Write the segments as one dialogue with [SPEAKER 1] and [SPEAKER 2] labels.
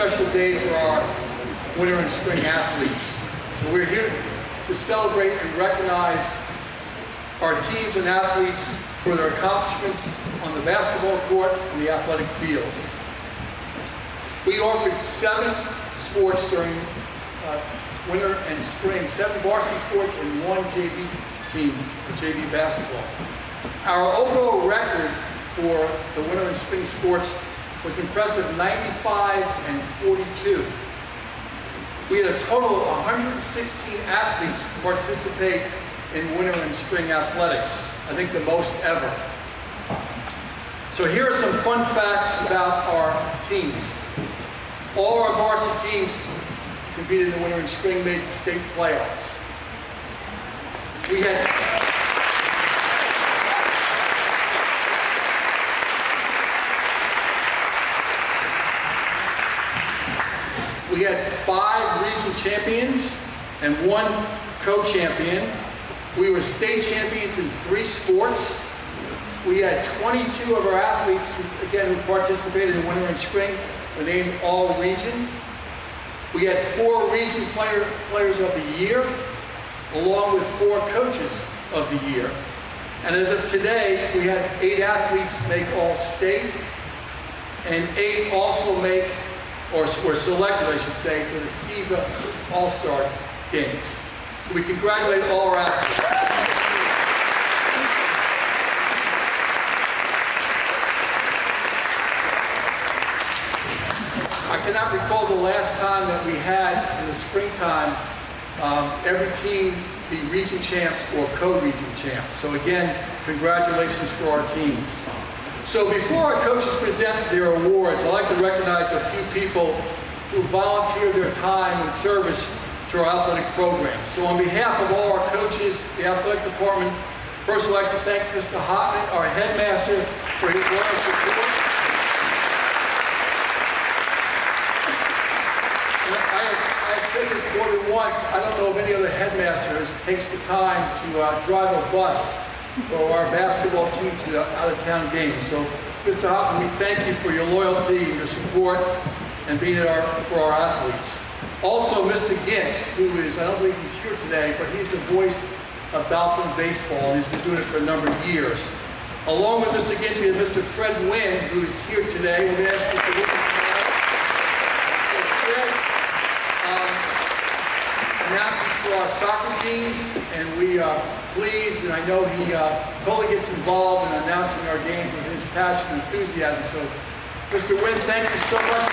[SPEAKER 1] special day for our winter and spring athletes. So we're here to celebrate and recognize our teams and athletes for their accomplishments on the basketball court and the athletic fields. We offered 7 sports during winter and spring, 7 varsity sports and 1 JV team for JV basketball. Our overall record for the winter and spring sports was impressive, 95 and 42. We had a total of 116 athletes participate in winter and spring athletics. I think the most ever. So here are some fun facts about our teams. All our varsity teams competed in the winter and spring, made state playoffs. We had 5 regional champions and 1 co-champion. We were state champions in 3 sports. We had 22 of our athletes who participated in winter and spring, were named all region. We had 4 region players of the year, along with 4 coaches of the year. And as of today, we had 8 athletes make all state, and 8 also make, or were selected, I should say, for the SCISA All-Star Games. So we congratulate all our athletes. I cannot recall the last time that we had, in the springtime, every team be region champs or co-region champs. So again, congratulations for our teams. So before our coaches present their awards, I'd like to recognize a few people who volunteered their time and service to our athletic program. So on behalf of all our coaches, the athletic department, first I'd like to thank Mr. Hotman, our headmaster, for his loyal support. I've said this more than once, I don't know of any other headmaster who takes the time to drive a bus for our basketball team to out-of-town games. So, Mr. Hopman, we thank you for your loyalty and your support and being for our athletes. Also, Mr. Gintz, who is, I don't believe he's here today, but he's the voice of Dolphin baseball, and he's been doing it for a number of years. Along with Mr. Gintz, we have Mr. Fred Wynn, who is here today. We're going to ask Mr. Wynn announces for our soccer teams, and we are pleased, and I know he totally gets involved in announcing our games with his passion and enthusiasm. So, Mr. Wynn, thank you so much.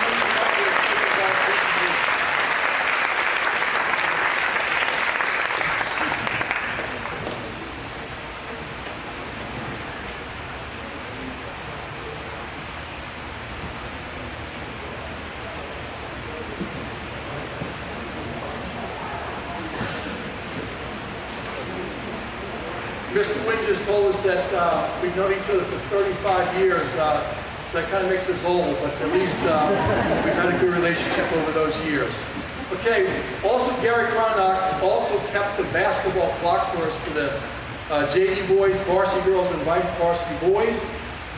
[SPEAKER 1] Mr. Wynn just told us that we've known each other for 35 years, so that kind of makes us old, but at least we've had a good relationship over those years. Okay, also Gary Cronach also kept the basketball clock for us for the JV boys, varsity girls, and varsity boys.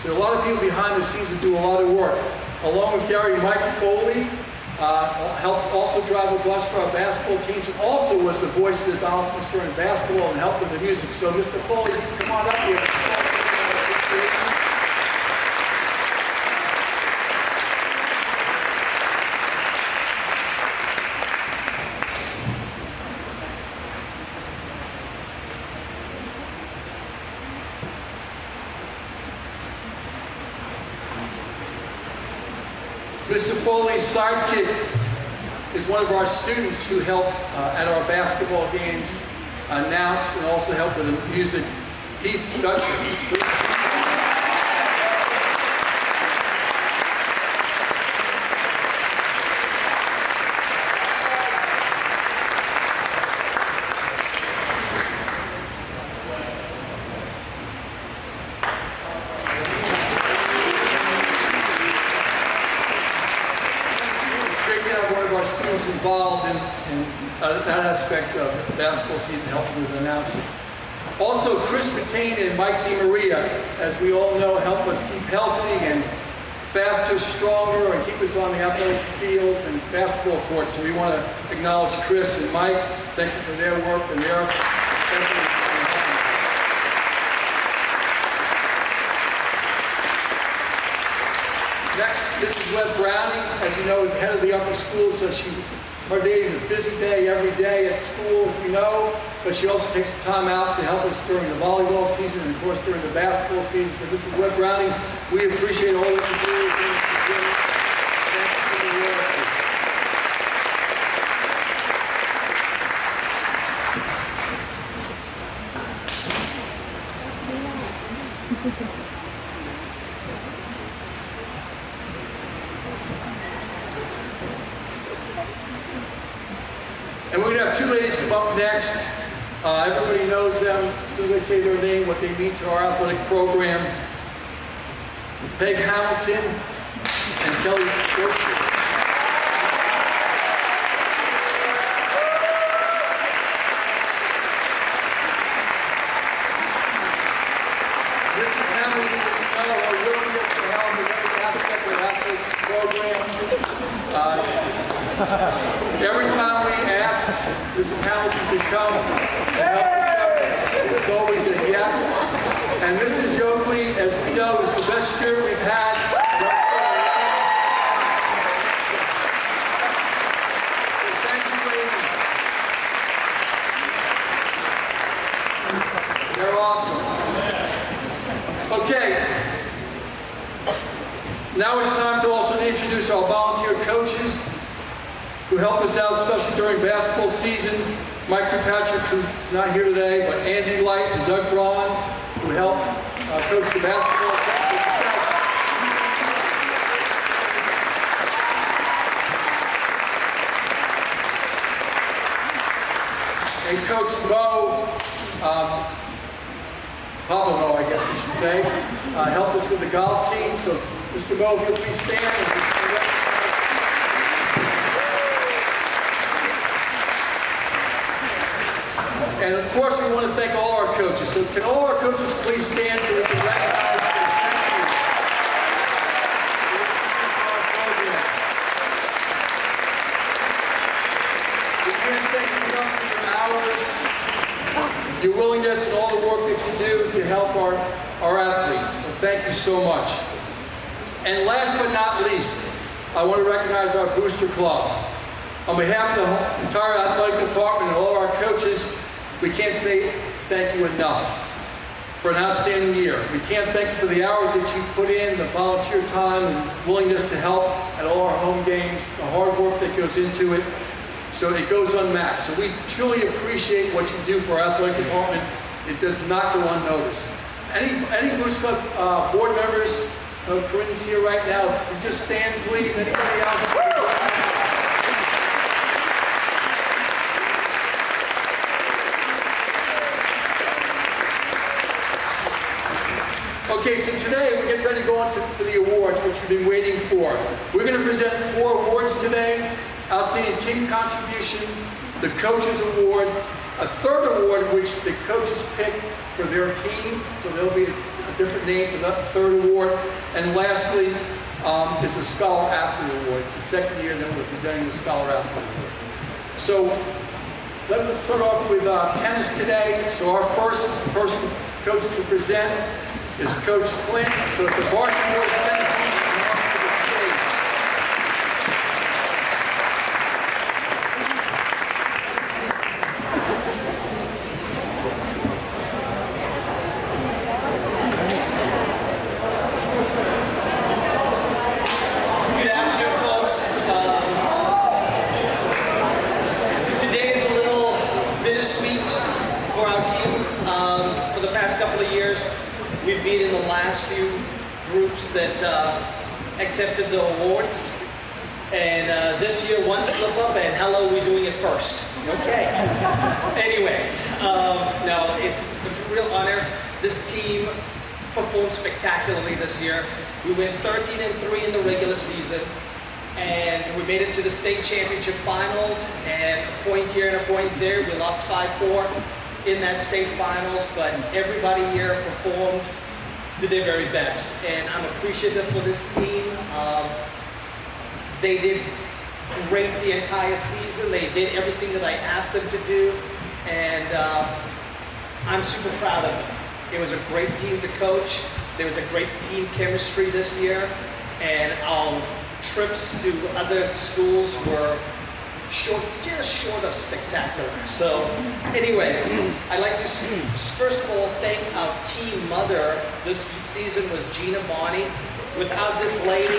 [SPEAKER 1] So a lot of people behind the scenes that do a lot of work. Along with Gary, Mike Foley helped also drive a bus for our basketball teams, and also was the voice of the Dolphins during basketball and helped with the music. So Mr. Foley, you can come on up here. Mr. Foley's sidekick is one of our students who helped at our basketball games announce and also helped with the music, Heath Dutcher. Involved in that aspect of basketball season, helping with announcing. Also, Chris Patain and Mike DiMaria, as we all know, help us keep healthy and faster, stronger, and keep us on the athletic fields and basketball courts. So we want to acknowledge Chris and Mike. Thank you for their work and their effort. Next, Mrs. Webb Browning, as you know, is head of the upper school, so her day is a busy day every day at school, as we know, but she also takes the time out to help us during the volleyball season and, of course, during the basketball season. So Mrs. Webb Browning, we appreciate all that you do. Thank you for the work. And we're going to have two ladies come up next. Everybody knows them. As soon as they say their name, what they mean to our athletic program. Peg Hamilton and Kelly Dorothy. Mrs. Hamilton is our willingness to help in every aspect of the athletic program. Every time we ask Mrs. Hamilton to come and help us out, it's always a yes. And Mrs. Yoakley, as we know, is the best student we've had. So thank you, ladies. They're awesome. Okay. Now it's time to also introduce our volunteer coaches who help us out, especially during basketball season. Mike Kirkpatrick, who's not here today, but Andy Light and Doug Braun, who help coach the basketball. And Coach Mo, Papa Mo, I guess we should say, helped us with the golf team. So, Mr. Mo, if you'll please stand. And of course, we want to thank all our coaches. So can all our coaches please stand so we can recognize them? We can't thank you enough for your hours, your willingness, and all the work that you do to help our athletes. So thank you so much. And last but not least, I want to recognize our Booster Club. On behalf of the entire athletic department and all our coaches, we can't say thank you enough for an outstanding year. We can't thank you for the hours that you put in, the volunteer time, and willingness to help at all our home games, the hard work that goes into it. So it goes unmatched. So we truly appreciate what you do for our athletic department. It does not go unnoticed. Any Boost Club board members, Corinne's here right now, if you just stand, please. Anybody else? Okay, so today we're getting ready to go on for the awards, which we've been waiting for. We're going to present 4 awards today. Outstanding Team Contribution, the Coaches Award, a third award which the coaches pick for their team, so there'll be a different name for that third award. And lastly, is the Scholar Athlete Award. It's the second year that we're presenting the Scholar Athlete Award. So let's start off with tennis today. So our first person coach to present is Coach Clint. So it's the varsity boys tennis team.
[SPEAKER 2] We've been in the last few groups that accepted the awards, and this year one slip up and hello, we're doing it first. Okay. Anyways, no, it's a real honor. This team performed spectacularly this year. We went 13-3 in the regular season, and we made it to the state championship finals, and a point here and a point there. We lost 5-4 in that state finals, but everybody here performed to their very best, and I'm appreciative for this team. Um, they did great the entire season. They did everything that I asked them to do, and I'm super proud of them. It was a great team to coach. There was a great team chemistry this year, and our trips to other schools were just short of spectacular. So anyways, I'd like to first of all thank our team mother. This season was Gina Bonney. Without this lady,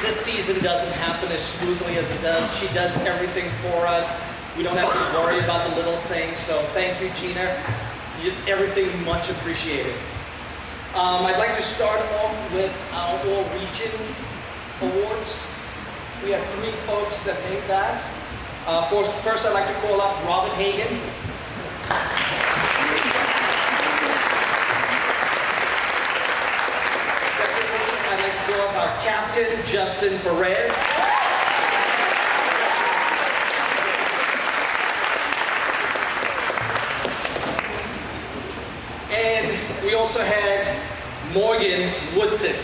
[SPEAKER 2] this season doesn't happen as smoothly as it does. She does everything for us. We don't have to worry about the little things. So thank you, Gina. Everything much appreciated. I'd like to start off with our All-Region Awards. We have 3 folks that made that. First, I'd like to call up Robert Hagan. Secondly, I'd like to call up our captain, Justin Perez. And we also had Morgan Woodson.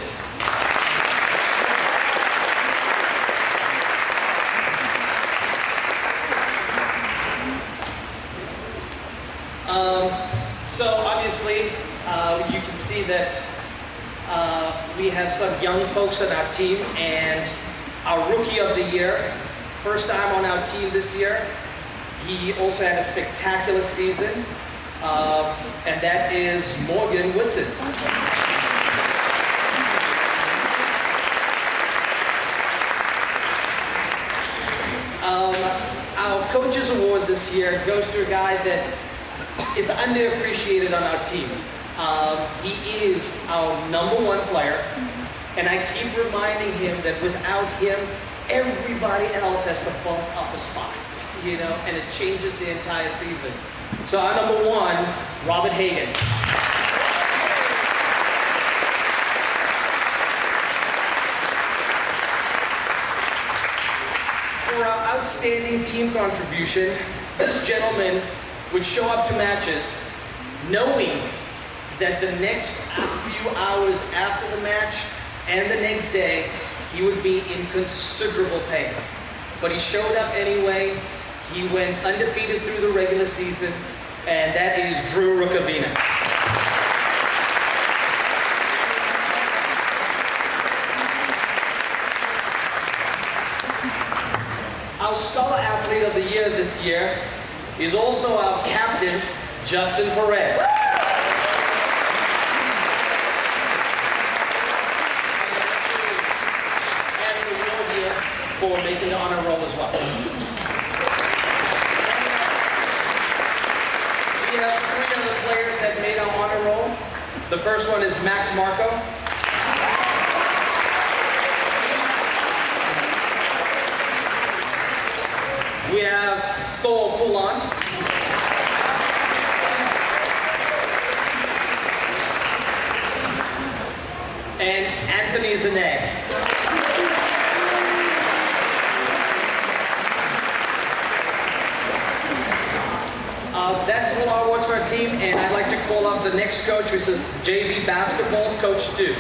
[SPEAKER 2] So obviously, you can see that we have some young folks on our team, and our Rookie of the Year, first time on our team this year. He also had a spectacular season, and that is Morgan Woodson. Our Coaches Award this year goes to a guy that is underappreciated on our team. He is our #1 player, and I keep reminding him that without him, everybody else has to bump up a spot, you know, and it changes the entire season. So our #1, Robert Hagan. For our outstanding team contribution, this gentleman would show up to matches knowing that the next few hours after the match and the next day, he would be in considerable pain. But he showed up anyway. He went undefeated through the regular season, and that is Drew Rukavina. Our Star Athlete of the Year this year is also our captain, Justin Perez. And the award here for making the honor roll as well. We have 3 other players that made our honor roll. The first one is Max Marco. We have Thor Poulan. And Anthony Zane. That's all our awards for our team, and I'd like to call up the next coach, which is JV Basketball, Coach Stu.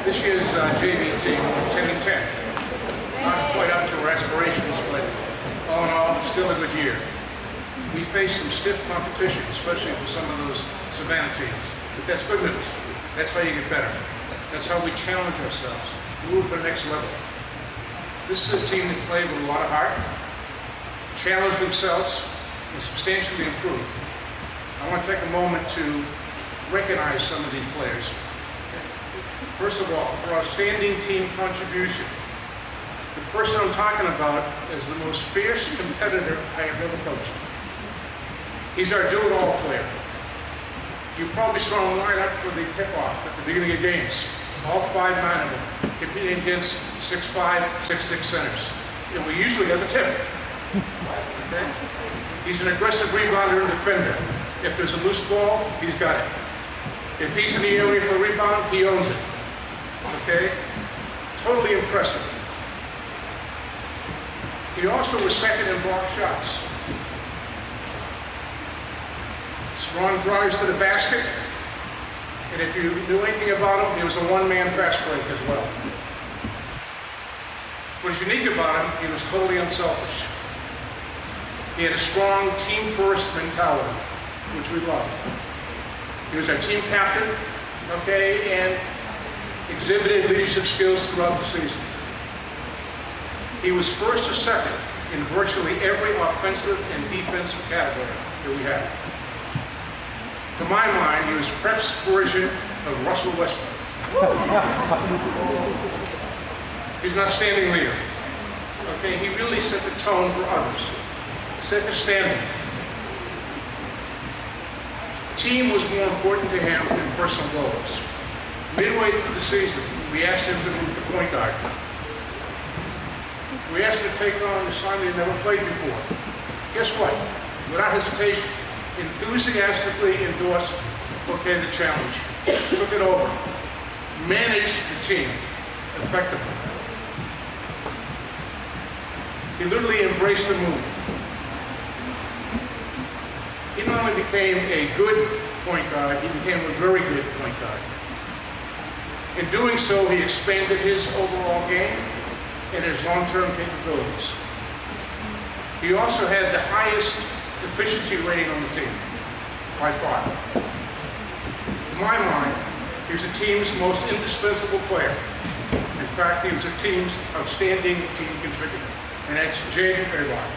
[SPEAKER 3] This year's JV team, 10-10. Not quite up to our aspirations, but all in all, still a good year. We faced some stiff competition, especially for some of those Savannah teams. But that's good news. That's how you get better. That's how we challenge ourselves, move to the next level. This is a team that played with a lot of heart, challenged themselves, and substantially improved. I want to take a moment to recognize some of these players. First of all, for outstanding team contribution, person I'm talking about is the most fierce competitor I have ever coached. He's our do-it-all player. You probably saw him line up for the tip-off at the beginning of games. All 5'9" of them, competing against 6'5", 6'6" centers. You know, we usually get the tip. Okay? He's an aggressive rebounder and defender. If there's a loose ball, he's got it. If he's in the area for a rebound, he owns it. Okay? Totally impressive. He also was second in block shots. Strong drives to the basket. And if you knew anything about him, he was a one-man fast break as well. What is unique about him, he was totally unselfish. He had a strong team-first mentality, which we loved. He was our team captain, okay, and exhibited leadership skills throughout the season. He was first or second in virtually every offensive and defensive category that we had. To my mind, he was Prep's version of Russell Westbrook. He's an outstanding leader. Okay, he really set the tone for others, set the standard. Team was more important to him than personal goals. Midway through the season, we asked him to move to point guard. We asked him to take on an assignment he never played before. Guess what? Without hesitation, enthusiastically endorsed, okay, the challenge, took it over, managed the team effectively. He literally embraced the move. He not only became a good point guard, he became a very good point guard. In doing so, he expanded his overall game and his long-term capabilities. He also had the highest efficiency rating on the team, by far. In my mind, he was the team's most indispensable player. In fact, he was the team's outstanding team contributor, and that's Jaden Bergwijn.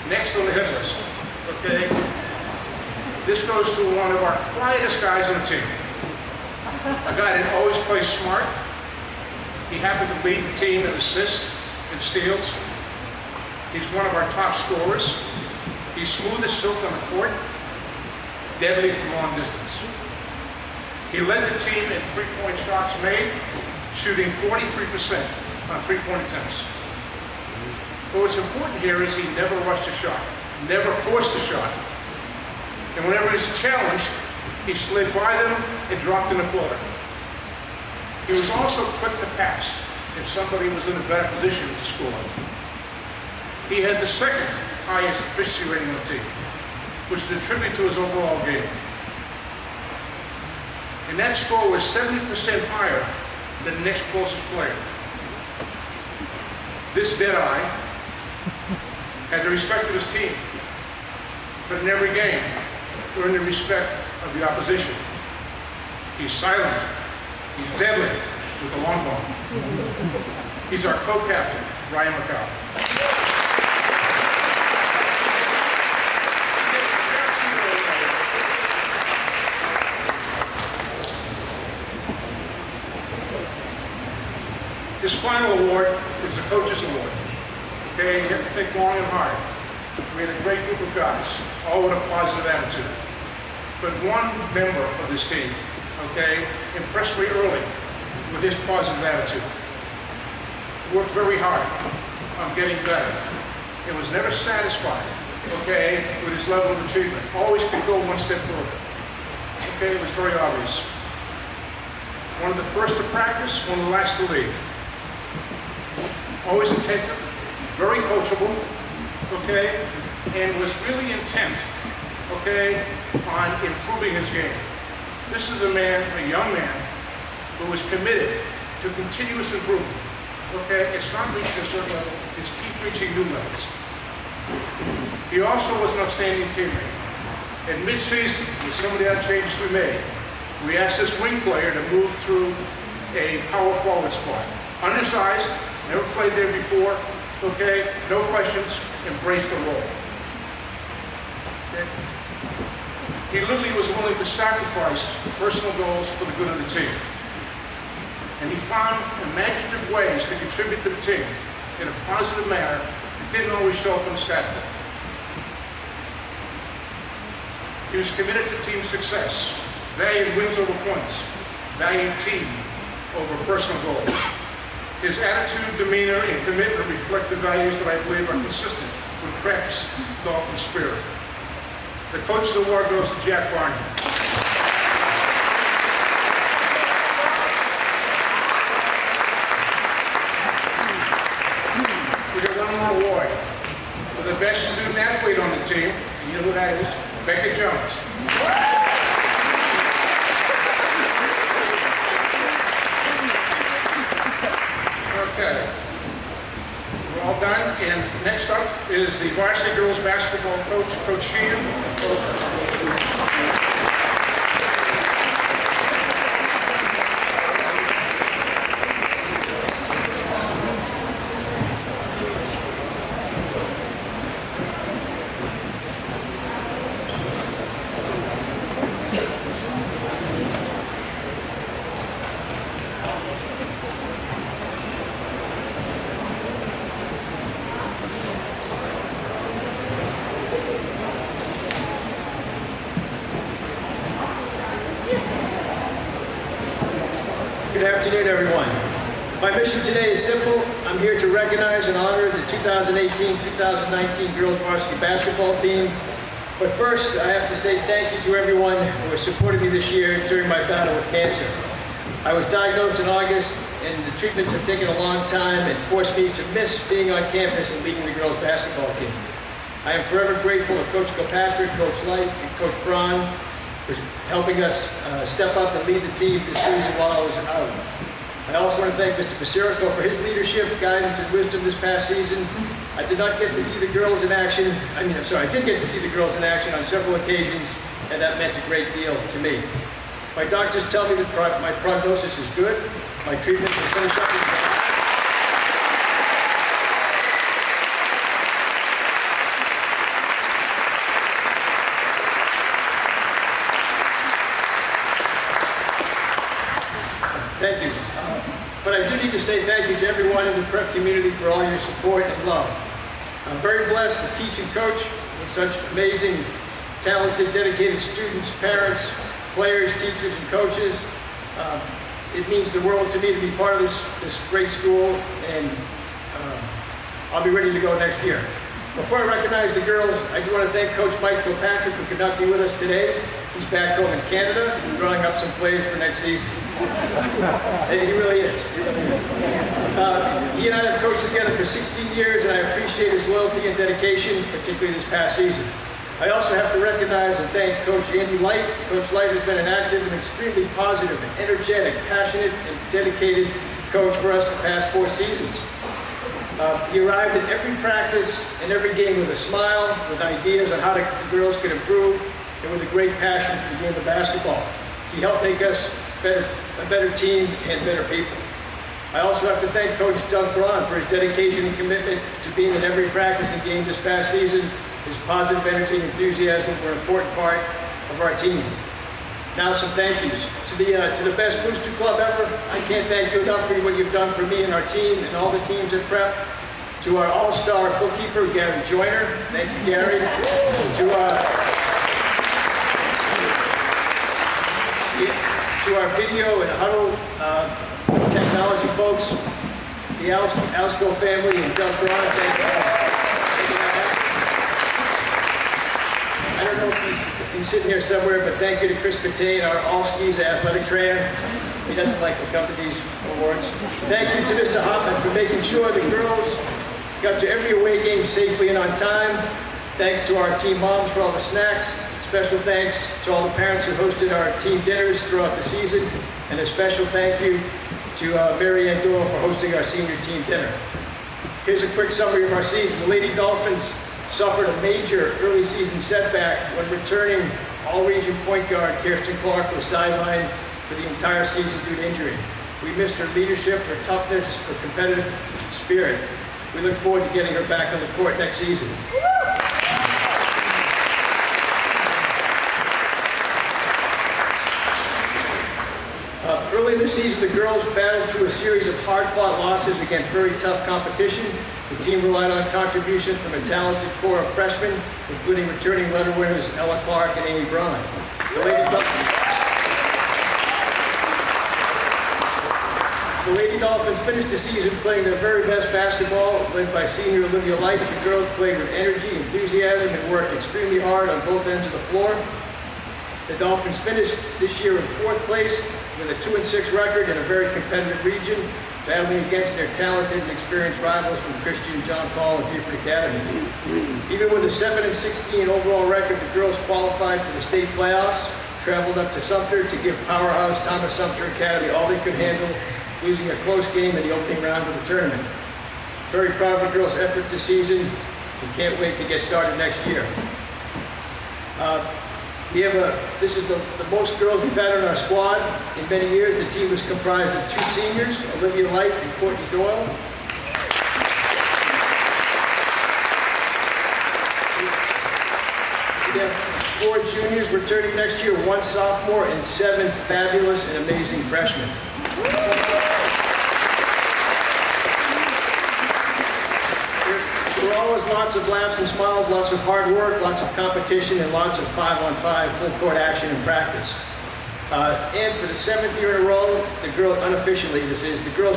[SPEAKER 3] Next on the hit list, okay? This goes to one of our quietest guys on the team. A guy that always plays smart. He happened to lead the team in assists and steals. He's one of our top scorers. He's smooth as silk on the court, deadly from long distance. He led the team in three-point shots made, shooting 43% on three-point attempts. But what's important here is he never rushed a shot, never forced a shot. And whenever he's challenged, he slid by them and dropped in the floater. He was also quick to pass if somebody was in a better position to score. He had the second highest efficiency rating on the team, which is a tribute to his overall game. And that score was 70% higher than the next closest player. This Deadeye had the respect of his team, but in every game, earned the respect of the opposition. He's silent, he's deadly with the long ball. He's our co-captain, Ryan McCall. This final award is the Coach's Award. Okay, you have to think long and hard. We had a great group of guys, all with a positive attitude. But one member of this team, okay, impressed me early with his positive attitude. Worked very hard on getting better. And was never satisfied, okay, with his level of achievement. Always could go one step further. Okay, it was very obvious. One of the first to practice, one of the last to leave. Always attentive, very coachable, okay, and was really intent, okay, on improving his game. This is a young man, who was committed to continuous improvement, okay? It's not reaching a certain level, it's keep reaching new levels. He also was an outstanding teammate. At mid-season, with some of the other changes we made, we asked this wing player to move through a power forward spot. Undersized, never played there before, okay? No questions, embraced the role. Okay? He literally was willing to sacrifice personal goals for the good of the team. And he found imaginative ways to contribute to the team in a positive manner that didn't always show up on the stat book. He was committed to team success, valued wins over points, valued team over personal goals. His attitude, demeanor, and commitment reflect the values that I believe are consistent with Prep's Dolphin spirit. The Coach of the Award goes to Jack Barney. We got one more award for the best student athlete on the team. You know who that is? Becca Jones. Okay. We're all done. And next up is the varsity girls basketball coach, Coach Sheehan.
[SPEAKER 4] Good afternoon, everyone. My mission today is simple. I'm here to recognize and honor the 2018-2019 girls varsity basketball team. But first, I have to say thank you to everyone who has supported me this year during my battle with cancer. I was diagnosed in August, and the treatments have taken a long time and forced me to miss being on campus and leading the girls basketball team. I am forever grateful to Coach Kilpatrick, Coach Light, and Coach Braun for helping us step up and lead the team this season while I was out. I also want to thank Mr. Basirico for his leadership, guidance, and wisdom this past season. I did not get to see the girls in action. I did get to see the girls in action on several occasions, and that meant a great deal to me. My doctors tell me that my prognosis is good. My treatment will finish up in July. Thank you. But I do need to say thank you to everyone in the prep community for all your support and love. I'm very blessed to teach and coach with such amazing, talented, dedicated students, parents, players, teachers, and coaches. It means the world to me to be part of this great school, and I'll be ready to go next year. Before I recognize the girls, I do want to thank Coach Mike Kilpatrick for conducting with us today. He's back home in Canada and drawing up some plays for next season. He really is. He and I have coached together for 16 years, and I appreciate his loyalty and dedication, particularly this past season. I also have to recognize and thank Coach Andy Light. Coach Light has been an active and extremely positive and energetic, passionate, and dedicated coach for us the past 4 seasons. He arrived at every practice and every game with a smile, with ideas on how the girls could improve, and with a great passion for the game of basketball. He helped make us a better team and better people. I also have to thank Coach Doug Braun for his dedication and commitment to being in every practice and game this past season. His positive energy and enthusiasm were an important part of our team. Now some thank yous. To the best booster club ever, I can't thank you enough for what you've done for me and our team and all the teams at Prep. To our all-star bookkeeper, Gary Joyner. Thank you, Gary. To our video and huddle technology folks, the Alsco family and Doug Braun, thank you. I don't know if he's sitting here somewhere, but thank you to Chris Patain, our all-skis athletic trainer. He doesn't like to come to these awards. Thank you to Mr. Hoffman for making sure the girls got to every away game safely and on time. Thanks to our team moms for all the snacks. Special thanks to all the parents who hosted our team dinners throughout the season, and a special thank you to Mary Ann Doyle for hosting our senior team dinner. Here's a quick summary of our season. The Lady Dolphins suffered a major early season setback when returning all-region point guard Kirsten Clark was sidelined for the entire season due to injury. We missed her leadership, her toughness, her competitive spirit. We look forward to getting her back on the court next season. girls battled through a series of hard-fought losses against very tough competition. The team relied on contributions from a talented core of freshmen, including returning letter winners Ella Clark and Amy Braun. The Lady Dolphins finished the season playing their very best basketball, led by senior Olivia Light. The girls played with energy, enthusiasm, and worked extremely hard on both ends of the floor. The Dolphins finished this year in 4th place with a 2-6 record in a very competitive region, battling against their talented and experienced rivals from Christian, John Paul, and Beaufort Academy. Even with a 7-16 overall record, the girls qualified for the state playoffs, traveled up to Sumter to give powerhouse Thomas Sumter Academy all they could handle, losing a close game in the opening round of the tournament. Very proud of the girls' effort this season. We can't wait to get started next year. This is the most girls we've had on our squad in many years. The team was comprised of 2 seniors, Olivia Light and Courtney Doyle. We have 4 juniors returning next year, 1 sophomore, and 7 fabulous and amazing freshmen. There were always lots of laughs and smiles, lots of hard work, lots of competition, and lots of 5-on-5 full-court action and practice. And for the 7th year in a row, the girls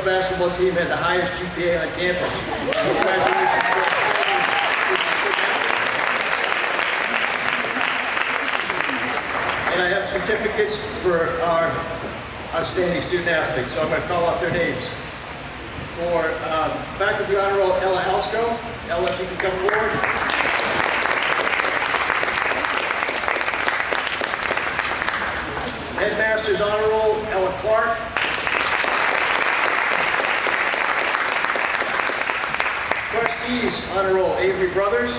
[SPEAKER 4] basketball team had the highest GPA on campus. Congratulations. And I have certificates for our outstanding student athletes, so I'm going to call off their names. For faculty honor roll, Ella Alsko. Ella, if you can come forward. Headmaster's honor roll, Ella Clark. Trustees honor roll, Avery Brothers.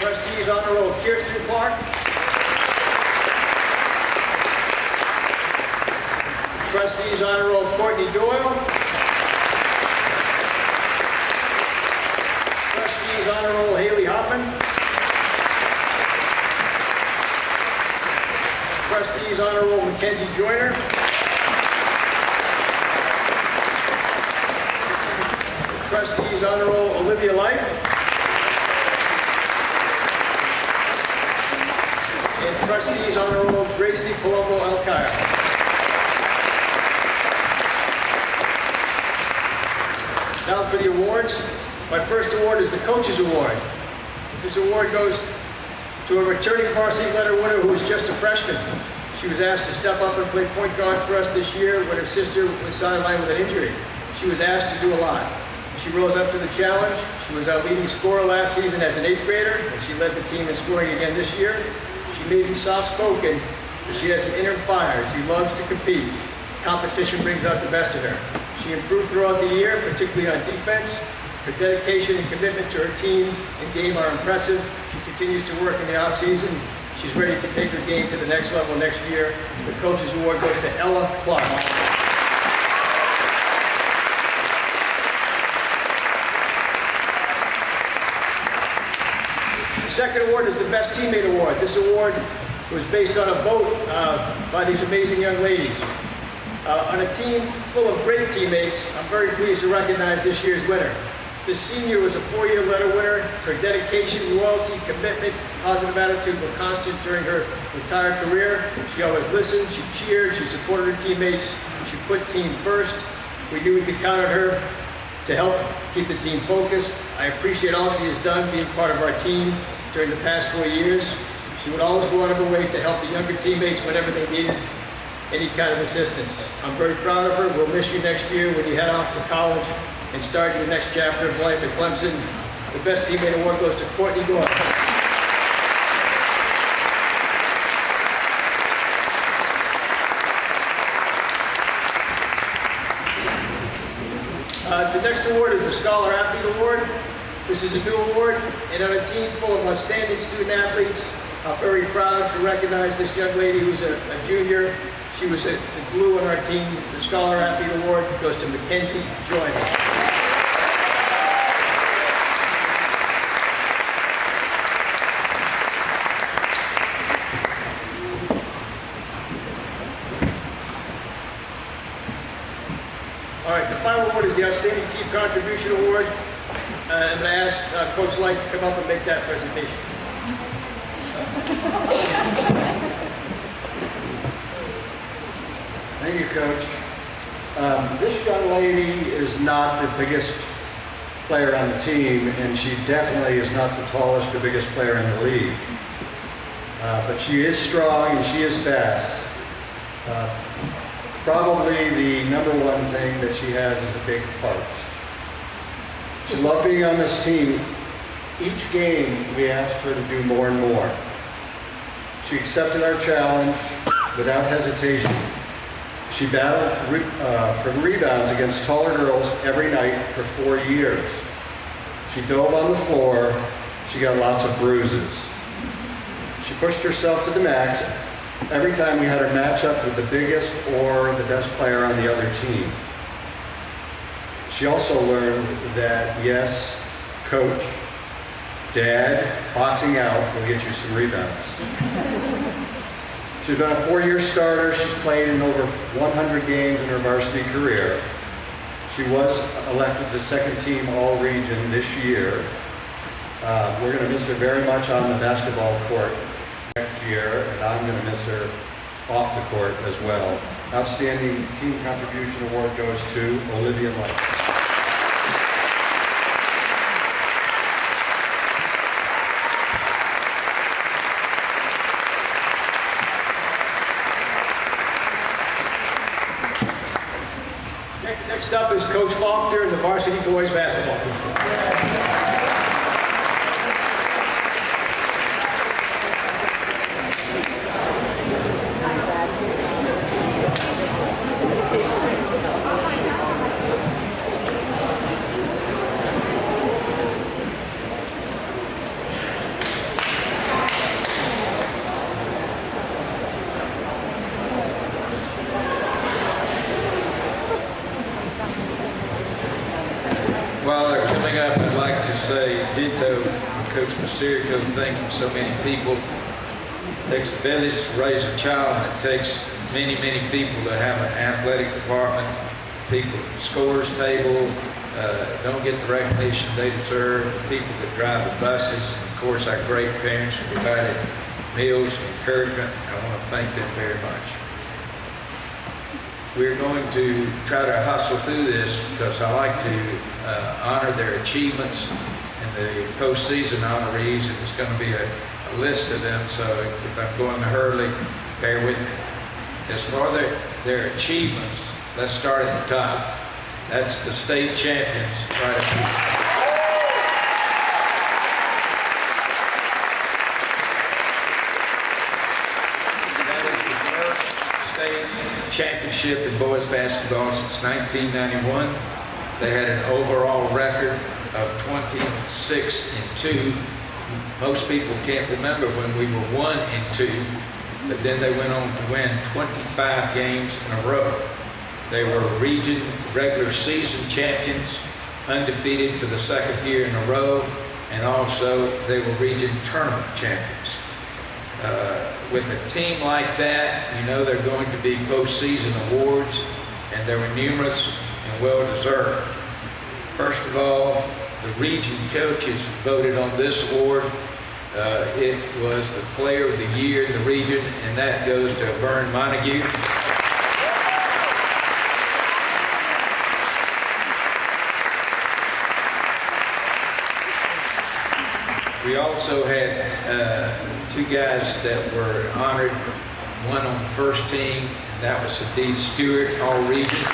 [SPEAKER 4] Trustees honor roll, Kirsten Clark. Trustees honor roll, Courtney Doyle. Trustees honor roll, Haley Hoppman. Trustees honor roll, Mackenzie Joyner. Trustees honor roll, Olivia Light. And trustees honor roll, Gracie Colombo Alkire. Now for the awards. My first award is the Coach's Award. This award goes to a returning varsity letter winner who was just a freshman. She was asked to step up and play point guard for us this year when her sister was sidelined with an injury. She was asked to do a lot. She rose up to the challenge. She was our leading scorer last season as an 8th grader, and she led the team in scoring again this year. She may be soft-spoken, but she has an inner fire. She loves to compete. Competition brings out the best of her. She improved throughout the year, particularly on defense. Her dedication and commitment to her team and game are impressive. She continues to work in the off-season. She's ready to take her game to the next level next year. The Coach's Award goes to Ella Clark. The second award is the Best Teammate Award. This award was based on a vote by these amazing young ladies. On a team full of great teammates, I'm very pleased to recognize this year's winner. This senior was a 4-year letter winner. Her dedication, loyalty, commitment, positive attitude were constant during her entire career. She always listened, she cheered, she supported her teammates, she put team first. We knew we could count on her to help keep the team focused. I appreciate all she has done being part of our team during the past 4 years. She would always go out of her way to help the younger teammates whenever they needed any kind of assistance. I'm very proud of her. We'll miss you next year when you head off to college and start your next chapter of life at Clemson. The Best Teammate Award goes to Courtney Doyle. The next award is the Scholar Athlete Award. This is a new award, and on a team full of outstanding student athletes, I'm very proud to recognize this young lady who's a junior. She was the glue on our team. The Scholar Athlete Award goes to Mackenzie Joyner. All right, the final award is the Outstanding Team Contribution Award. I'm going to ask Coach Light to come up and make that presentation.
[SPEAKER 5] Thank you, Coach. This young lady is not the biggest player on the team, and she definitely is not the tallest or biggest player in the league. But she is strong and she is fast. Probably the number one thing that she has is a big heart. She loved being on this team. Each game we asked her to do more and more. She accepted our challenge without hesitation. She battled for rebounds against taller girls every night for 4 years. She dove on the floor. She got lots of bruises. She pushed herself to the max every time we had her match up with the biggest or the best player on the other team. She also learned that, yes, coach, dad, boxing out will get you some rebounds. She's been a 4-year starter. She's played in over 100 games in her varsity career. She was elected to second team all-region this year. We're going to miss her very much on the basketball court next year, and I'm going to miss her off the court as well. Outstanding Team Contribution Award goes to Olivia Light.
[SPEAKER 4] Next up is Coach Faulkner and the varsity boys basketball team.
[SPEAKER 6] While they're coming up, I'd like to say ditto Coach Masirico, thanking so many people. It takes a village to raise a child, and it takes many, many people to have an athletic department. People at the scores table don't get the recognition they deserve. People that drive the buses, and of course our great parents who provided meals and encouragement. I want to thank them very much. We're going to try to hustle through this because I like to honor their achievements and the postseason honorees, and there's going to be a list of them, so if I'm going to hurry, bear with me. As for their achievements, let's start at the top. That's the state champions. Right up here. Championship in boys basketball since 1991. They had an overall record of 26-2. Most people can't remember when we were 1-2, but then they went on to win 25 games in a row. They were region regular season champions, undefeated for the second year in a row, and also they were region tournament champions. With a team like that, you know they're going to be postseason awards, and there were numerous and well-deserved. First of all, the region coaches voted on this award. It was the player of the year in the region, and that goes to Vern Montague. We also had two guys that were honored, one on the first team, and that was Hadith Stewart, all region.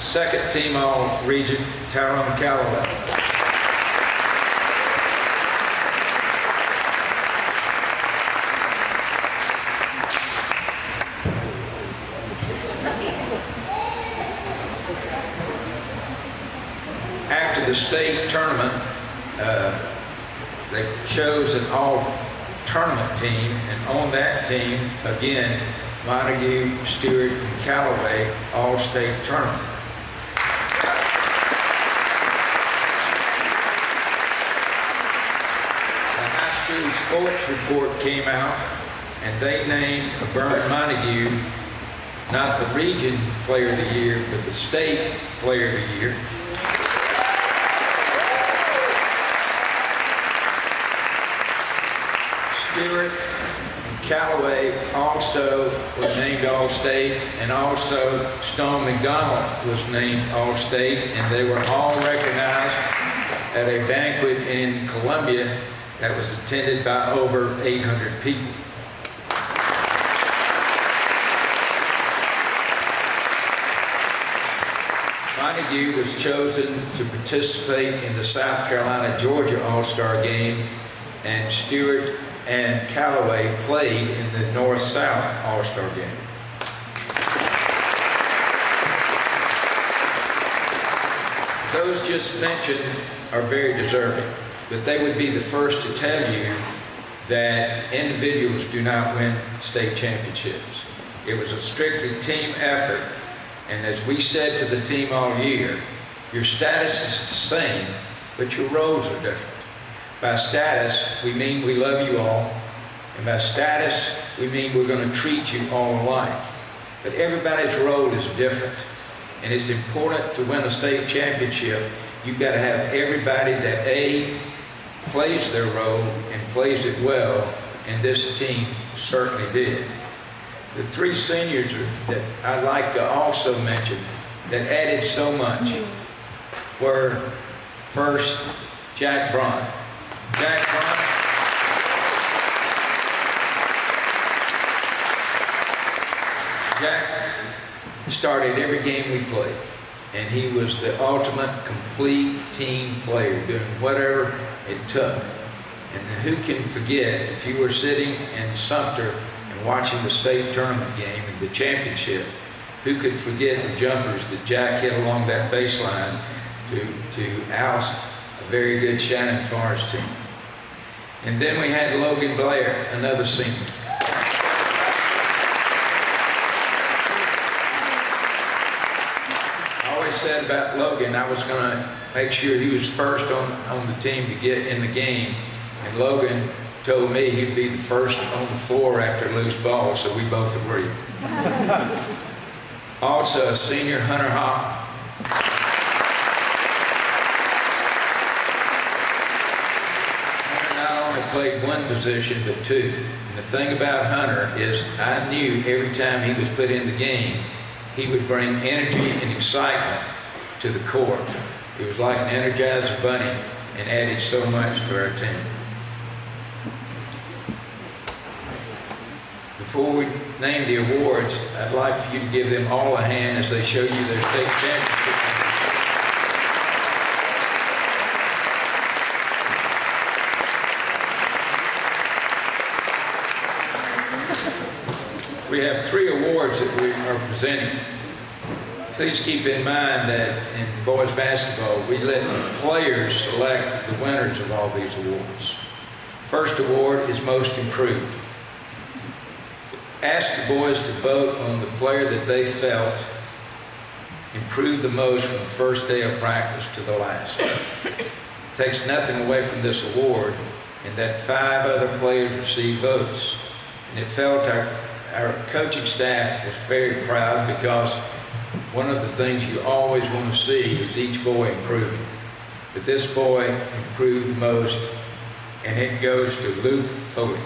[SPEAKER 6] Second team all region, Tyrone Calloway. After the state tournament, they chose an all-tournament team, and on that team, again, Montague, Stewart, and Callaway, all-state tournament. The high school Sports Report came out, and they named Vern Montague not the region player of the year, but the state player of the year. Stewart Callaway also was named All-State, and also Stone McDonald was named All-State, and they were all recognized at a banquet in Columbia that was attended by over 800 people. Montague was chosen to participate in the South Carolina-Georgia All-Star Game, and Stewart and Callaway played in the North-South All-Star Game. Those just mentioned are very deserving, but they would be the first to tell you that individuals do not win state championships. It was a strictly team effort, and as we said to the team all year, your status is the same, but your roles are different. By status, we mean we love you all, and by status, we mean we're going to treat you all alike. But everybody's role is different, and it's important to win a state championship. You've got to have everybody that A, plays their role and plays it well, and this team certainly did. The three seniors that I'd like to also mention that added so much were, first, Jack Braun. Jack Braun Jack started every game we played, and he was the ultimate complete team player, doing whatever it took. And who can forget, if you were sitting in Sumter and watching the state tournament game and the championship, who could forget the jumpers that Jack hit along that baseline to oust a very good Shannon Forest team. And then we had Logan Blair, another senior. I always said about Logan, I was going to make sure he was first on the team to get in the game. And Logan told me he'd be the first on the floor after loose ball, so we both agreed. Also, senior Hunter Hawk. Played one position but two. And the thing about Hunter is I knew every time he was put in the game, he would bring energy and excitement to the court. It was like an Energizer bunny and added so much to our team. Before we name the awards, I'd like for you to give them all a hand as they show you their state championship. We have three awards that we are presenting. Please keep in mind that in boys basketball, we let players select the winners of all these awards. First award is Most Improved. Ask the boys to vote on the player that they felt improved the most from the first day of practice to the last. It takes nothing away from this award in that 5 other players received votes. And it felt our coaching staff was very proud because one of the things you always want to see is each boy improving. But this boy improved the most, and it goes to Luke Foley.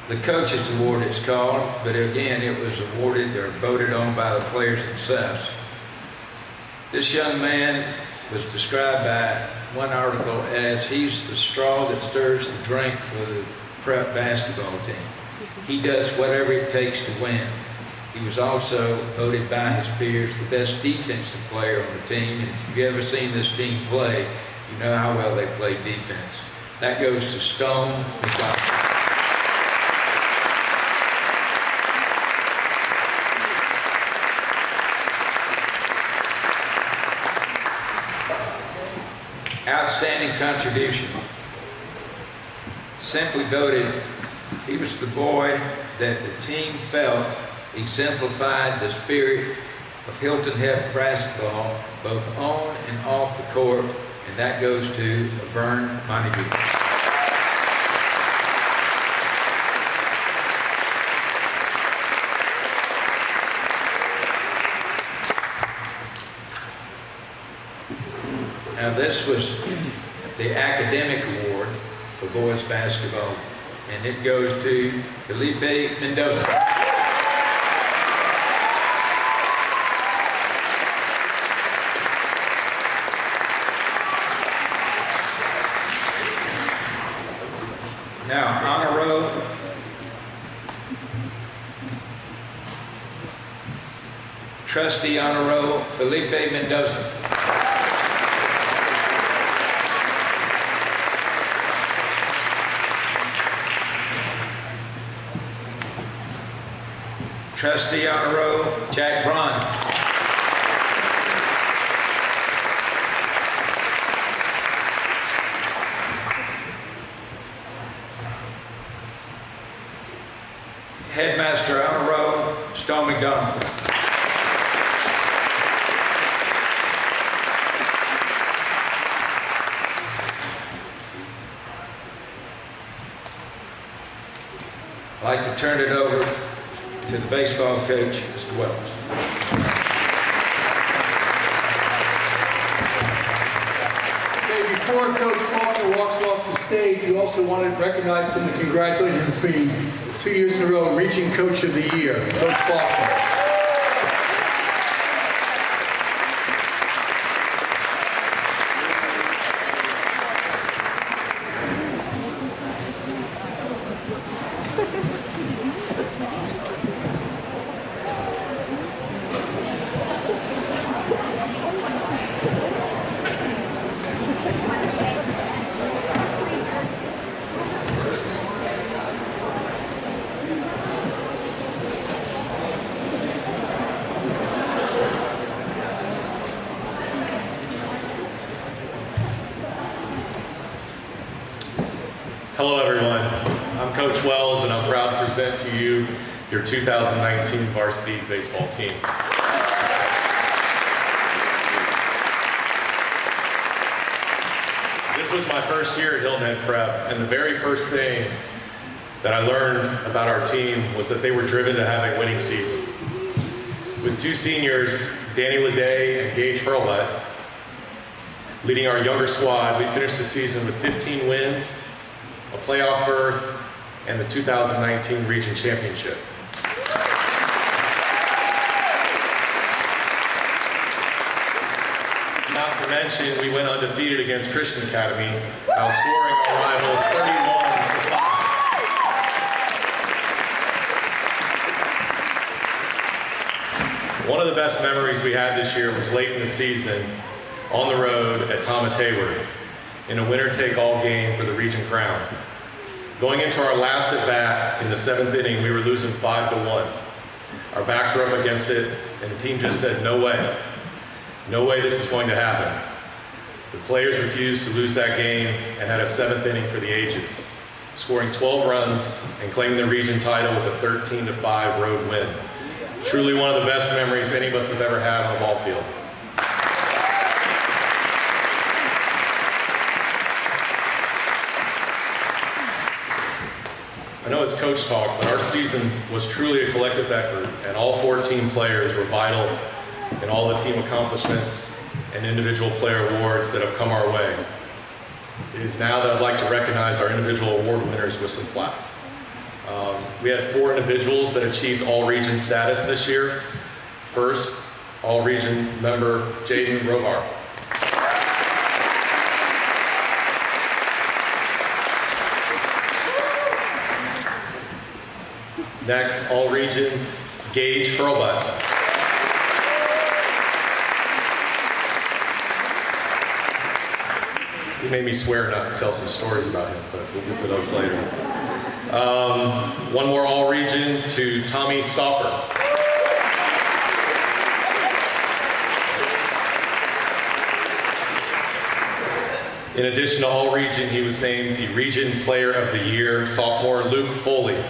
[SPEAKER 6] The Coaches Award it's called, but again, it was awarded or voted on by the players themselves. This young man was described by one article as he's the straw that stirs the drink for the prep basketball team. He does whatever it takes to win. He was also voted by his peers the best defensive player on the team, and if you've ever seen this team play, you know how well they play defense. That goes to Stone McDonald. Outstanding contribution. Simply voted, he was the boy that the team felt exemplified the spirit of Hilton Head basketball, both on and off the court, and that goes to Vern Montague. Now this was the academic award for boys basketball, and it goes to Felipe Mendoza. Now, honor roll. Trustee honor roll, Felipe Mendoza. Trustee honor roll, Jack Braun. Headmaster honor roll, Stone McDonald. I'd like to turn it over to the baseball coach, Mr. Wells.
[SPEAKER 1] Okay, before Coach Faulkner walks off the stage, we also want to recognize him and congratulate him for being 2 years in a row Region Coach of the Year, Coach Faulkner.
[SPEAKER 7] Hello everyone, I'm Coach Wells and I'm proud to present to you your 2019 varsity baseball team. This was my first year at Hilton Prep, and the very first thing that I learned about our team was that they were driven to have a winning season. With two seniors, Danny Leday and Gage Hurlbutt, leading our younger squad, we finished the season with 15 wins, a playoff berth, and the 2019 Region Championship. Not to mention, we went undefeated against Christian Academy, outscoring our rival 31-5. One of the best memories we had this year was late in the season on the road at Thomas Hayward in a winner-take-all game for the Region Crown. Going into our last at-bat in the 7th inning, we were losing 5-1. Our backs were up against it, and the team just said, no way. No way this is going to happen. The players refused to lose that game and had a 7th inning for the ages, scoring 12 runs and claiming the region title with a 13-5 road win. Truly one of the best memories any of us have ever had on a ball field. I know it's coach talk, but our season was truly a collective effort, and all 14 players were vital in all the team accomplishments and individual player awards that have come our way. It is now that I'd like to recognize our individual award winners with some plaques. We had 4 individuals that achieved all-region status this year. First, all-region member Jaden Rovar. Next, all-region Gage Hurlbutt. He made me swear not to tell some stories about him, but we'll get to those later. One more all-region to Tommy Stauffer. In addition to all-region, he was named the Region Player of the Year, sophomore Luke Foley.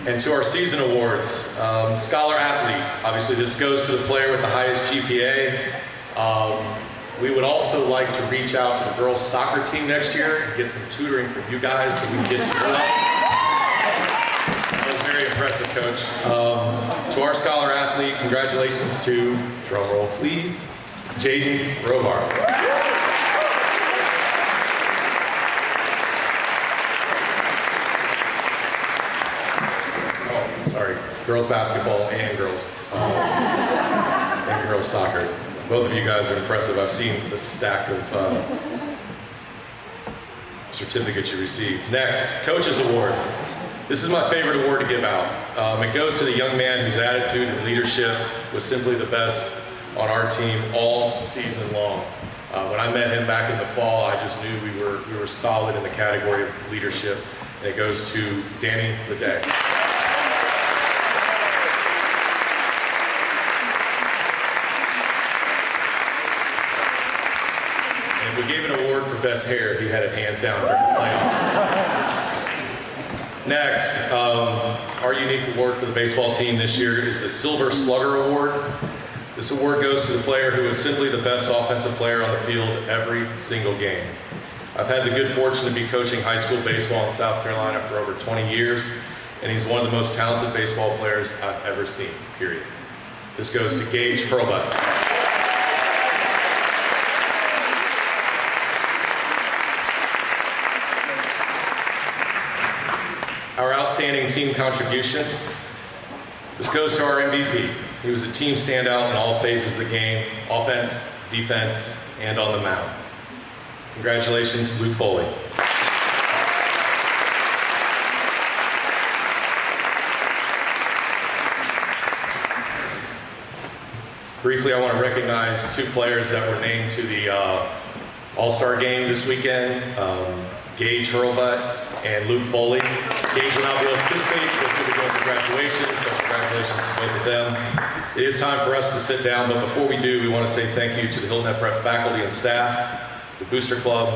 [SPEAKER 7] And to our season awards, Scholar Athlete, obviously this goes to the player with the highest GPA. We would also like to reach out to the girls soccer team next year and get some tutoring from you guys so we can get you well. That was very impressive, Coach. To our Scholar Athlete, congratulations to, drum roll please, Jaden Rovar. Sorry, girls basketball and girls soccer. Both of you guys are impressive. I've seen the stack of certificates you received. Next, Coach's Award. This is my favorite award to give out. It goes to the young man whose attitude and leadership was simply the best on our team all season long. When I met him back in the fall, I just knew we were solid in the category of leadership, and it goes to Danny Leday. We gave an award for best hair. He had it hands down during the playoffs. Next, our unique award for the baseball team this year is the Silver Slugger Award. This award goes to the player who is simply the best offensive player on the field every single game. I've had the good fortune to be coaching high school baseball in South Carolina for over 20 years, and he's one of the most talented baseball players I've ever seen, period. This goes to Gage Hurlbut. Our outstanding team contribution. This goes to our MVP. He was a team standout in all phases of the game, offense, defense, and on the mound. Congratulations, Luke Foley. Briefly, I want to recognize two players that were named to the All-Star game this weekend, Gage Hurlbut and Luke Foley. Gage will not be able to participate because he'll be going to graduation, so congratulations to both of them. It is time for us to sit down, but before we do, we want to say thank you to the Hilton HHPrep faculty and staff, the Booster Club,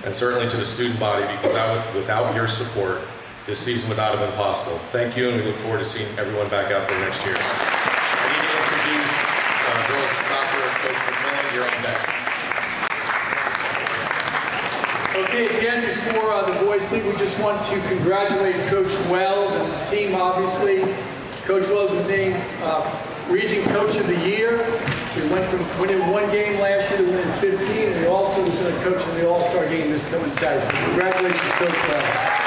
[SPEAKER 7] and certainly to the student body, because without your support, this season would not have been possible. Thank you, and we look forward to seeing everyone back out there next year. I need to introduce girls soccer coach McMillan. You're up next.
[SPEAKER 1] Okay, again, before the boys leave, we just want to congratulate Coach Wells and the team, obviously. Coach Wells was named Region Coach of the Year. We went from winning one game last year to winning 15, and he also was going to coach in the All-Star game this coming Saturday. So congratulations, Coach Wells.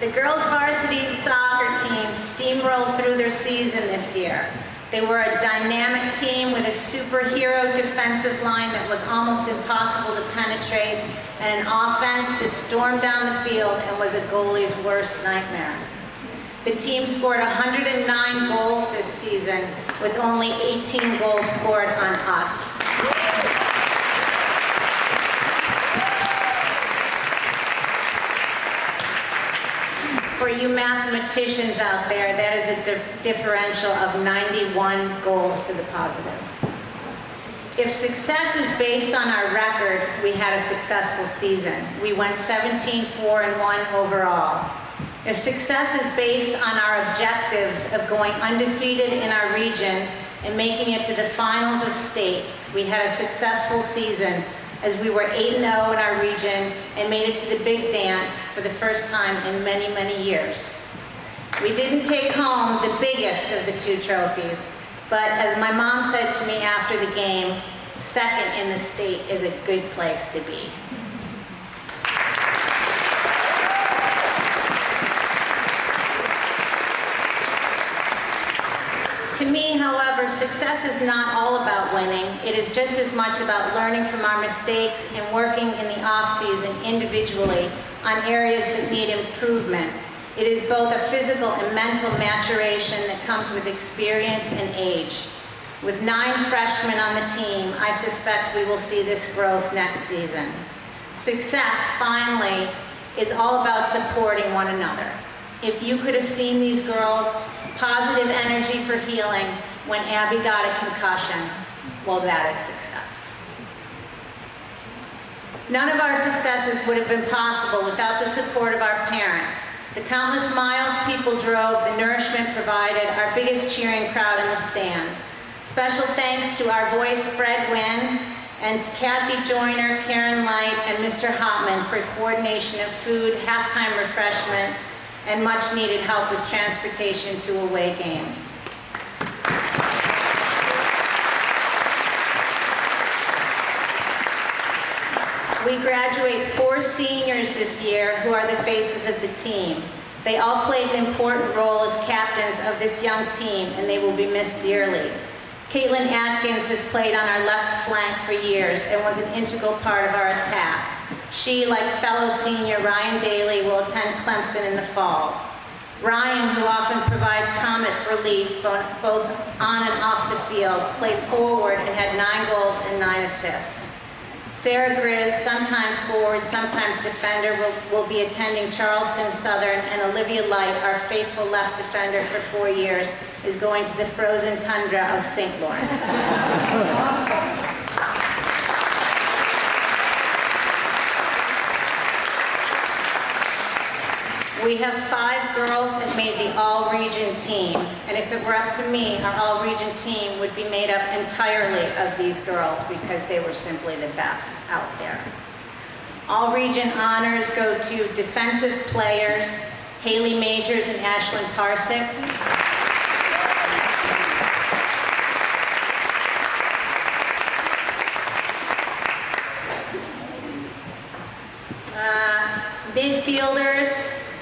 [SPEAKER 8] The girls varsity soccer team steamrolled through their season this year. They were a dynamic team with a superhero defensive line that was almost impossible to penetrate, and an offense that stormed down the field and was a goalie's worst nightmare. The team scored 109 goals this season, with only 18 goals scored on us. For you mathematicians out there, that is a differential of 91 goals to the positive. If success is based on our record, we had a successful season. We went 17-4-1 overall. If success is based on our objectives of going undefeated in our region and making it to the finals of states, we had a successful season as we were 8-0 in our region and made it to the big dance for the first time in many, many years. We didn't take home the biggest of the two trophies, but as my mom said to me after the game, second in the state is a good place to be. To me, however, success is not all about winning. It is just as much about learning from our mistakes and working in the off-season individually on areas that need improvement. It is both a physical and mental maturation that comes with experience and age. With 9 freshmen on the team, I suspect we will see this growth next season. Success, finally, is all about supporting one another. If you could have seen these girls' positive energy for healing when Abby got a concussion, well, that is success. None of our successes would have been possible without the support of our parents. The countless miles people drove, the nourishment provided, our biggest cheering crowd in the stands. Special thanks to our voice, Fred Wynn, and to Kathy Joyner, Karen Light, and Mr. Hopman for coordination of food, halftime refreshments, and much needed help with transportation to away games. We graduate 4 seniors this year who are the faces of the team. They all played an important role as captains of this young team, and they will be missed dearly. Caitlin Atkins has played on our left flank for years and was an integral part of our attack. She, like fellow senior Ryan Daly, will attend Clemson in the fall. Ryan, who often provides comic relief both on and off the field, played forward and had 9 goals and 9 assists. Sarah Grizz, sometimes forward, sometimes defender, will be attending Charleston Southern, and Olivia Light, our faithful left defender for 4 years, is going to the frozen tundra of St. Lawrence. We have 5 girls that made the all-region team, and if it were up to me, our all-region team would be made up entirely of these girls because they were simply the best out there. All-region honors go to defensive players, Haley Majors and Ashlyn Parsick. Midfielders,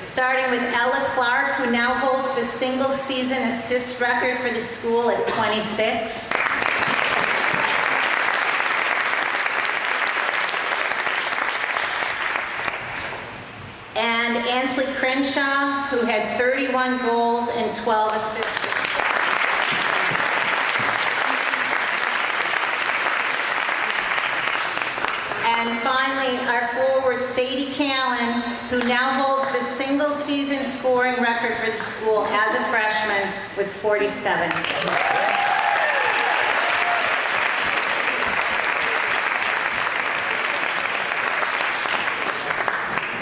[SPEAKER 8] starting with Ella Clark, who now holds the single-season assist record for the school at 26. And Ansley Crenshaw, who had 31 goals and 12 assists. And finally, our forward, Sadie Callan, who now holds the single-season scoring record for the school as a freshman with 47.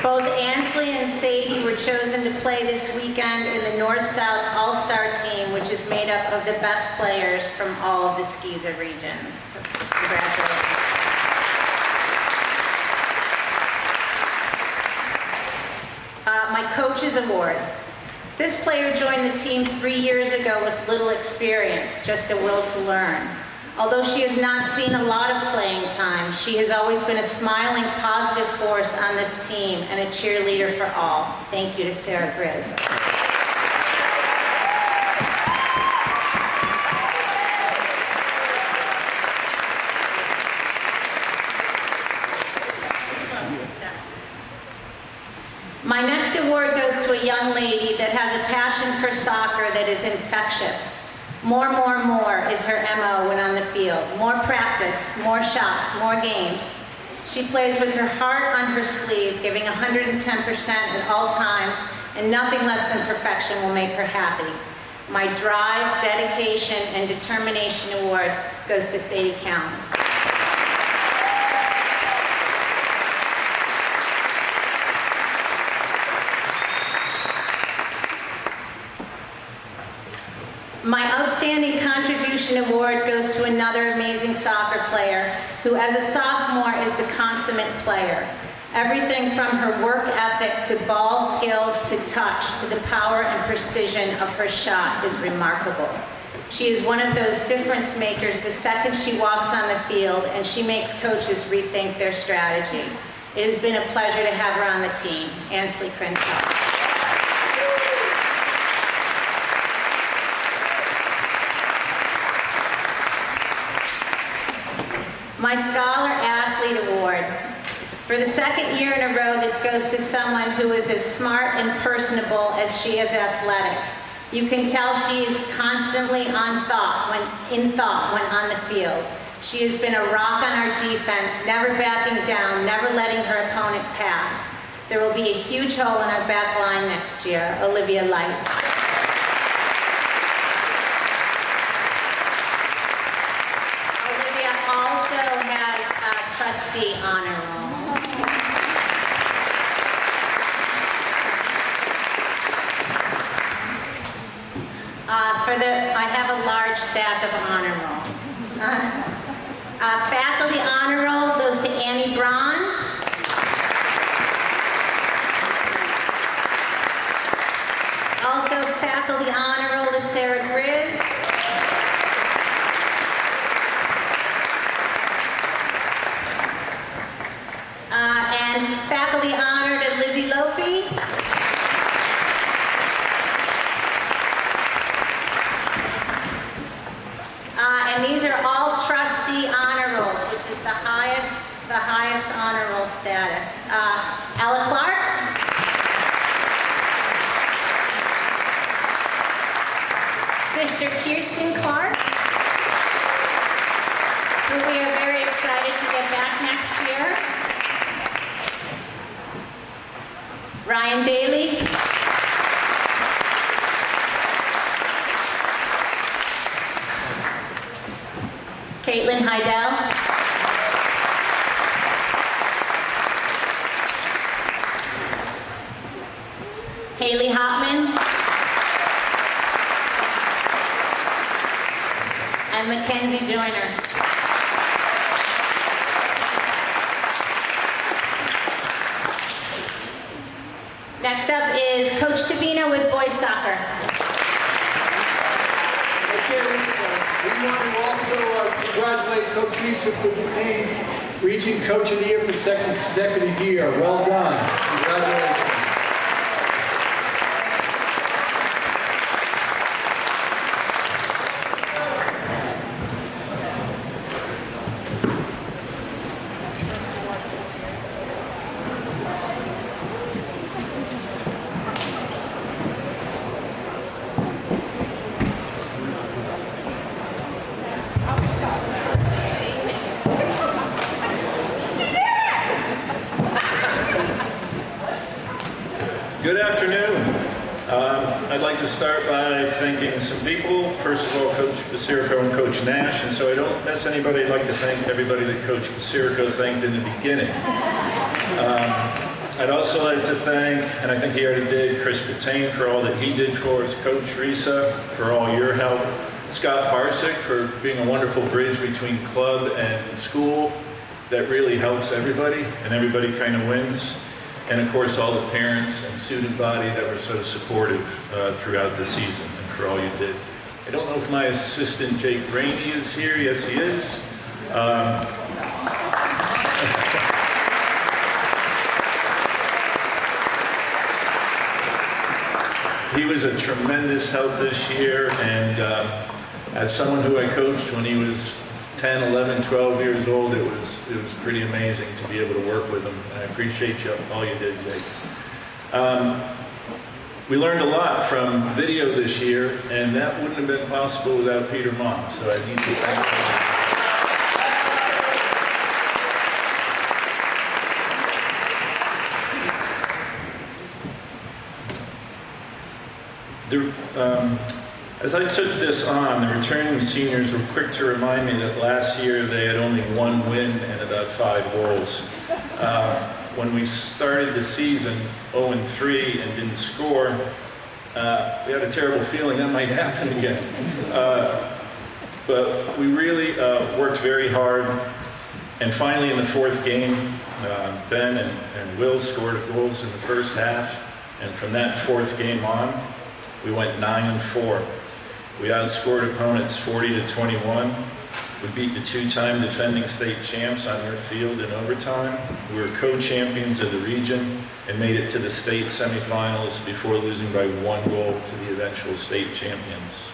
[SPEAKER 8] Both Ansley and Sadie were chosen to play this weekend in the North-South All-Star team, which is made up of the best players from all of the SCISA regions. So, congratulations. My Coach's Award. This player joined the team 3 years ago with little experience, just a will to learn. Although she has not seen a lot of playing time, she has always been a smiling, positive force on this team and a cheerleader for all. Thank you to Sarah Grizz. My next award goes to a young lady that has a passion for soccer that is infectious. More is her MO when on the field. More practice, more shots, more games. She plays with her heart on her sleeve, giving 110% at all times, and nothing less than perfection will make her happy. My Drive, Dedication, and Determination Award goes to Sadie Callan. My Outstanding Contribution Award goes to another amazing soccer player who, as a sophomore, is the consummate player. Everything from her work ethic to ball skills to touch to the power and precision of her shot is remarkable. She is one of those difference makers the second she walks on the field, and she makes coaches rethink their strategy. It has been a pleasure to have her on the team. Ansley Crenshaw. My Scholar Athlete Award. For the second year in a row, this goes to someone who is as smart and personable as she is athletic. You can tell she is constantly in thought when on the field. She has been a rock on our defense, never backing down, never letting her opponent pass. There will be a huge hole in our back line next year. Olivia Light. Olivia also has a trustee honor roll. I have a large stack of honor roll. Faculty honor roll goes to Annie Braun. Also, faculty honor roll to Sarah Grizz. And faculty honor to Lizzie Lofi. And these are all trustee honor rolls, which is the highest honor roll status. Ella Clark. Sister Kirsten Clark, who we are very excited to get back next year. Ryan Daly. Caitlin Heidel. Haley Hopman. And Mackenzie Joyner. Next up is Coach Tabina with boys soccer.
[SPEAKER 1] Okay, we want to also congratulate Coach Lisa for being named Region Coach of the Year for the second consecutive year. Well done. Congratulations.
[SPEAKER 9] Good afternoon. I'd like to start by thanking some people. First of all, Coach Basirico and Coach Nash. And so I don't miss anybody. I'd like to thank everybody that Coach Basirico thanked in the beginning. I'd also like to thank, and I think he already did, Chris Batain for all that he did for us, Coach Risa for all your help, Scott Barsick for being a wonderful bridge between club and school that really helps everybody, and everybody kind of wins. And of course, all the parents and student body that were so supportive throughout the season and for all you did. I don't know if my assistant Jake Rainey is here. Yes, he is. He was a tremendous help this year, and as someone who I coached when he was 10, 11, 12 years old, it was pretty amazing to be able to work with him. And I appreciate all you did, Jake. We learned a lot from video this year, and that wouldn't have been possible without Peter Mock, so I need to thank him. As I took this on, the returning seniors were quick to remind me that last year they had only one win and about 5 goals. When we started the season 0-3 and didn't score, we had a terrible feeling that might happen again. But we really worked very hard. And finally in the 4th game, Ben and Will scored goals in the first half. And from that 4th game on, we went 9-4. We outscored opponents 40-21. We beat the 2-time defending state champs on their field in overtime. We were co-champions of the region and made it to the state semifinals before losing by 1 goal to the eventual state champions.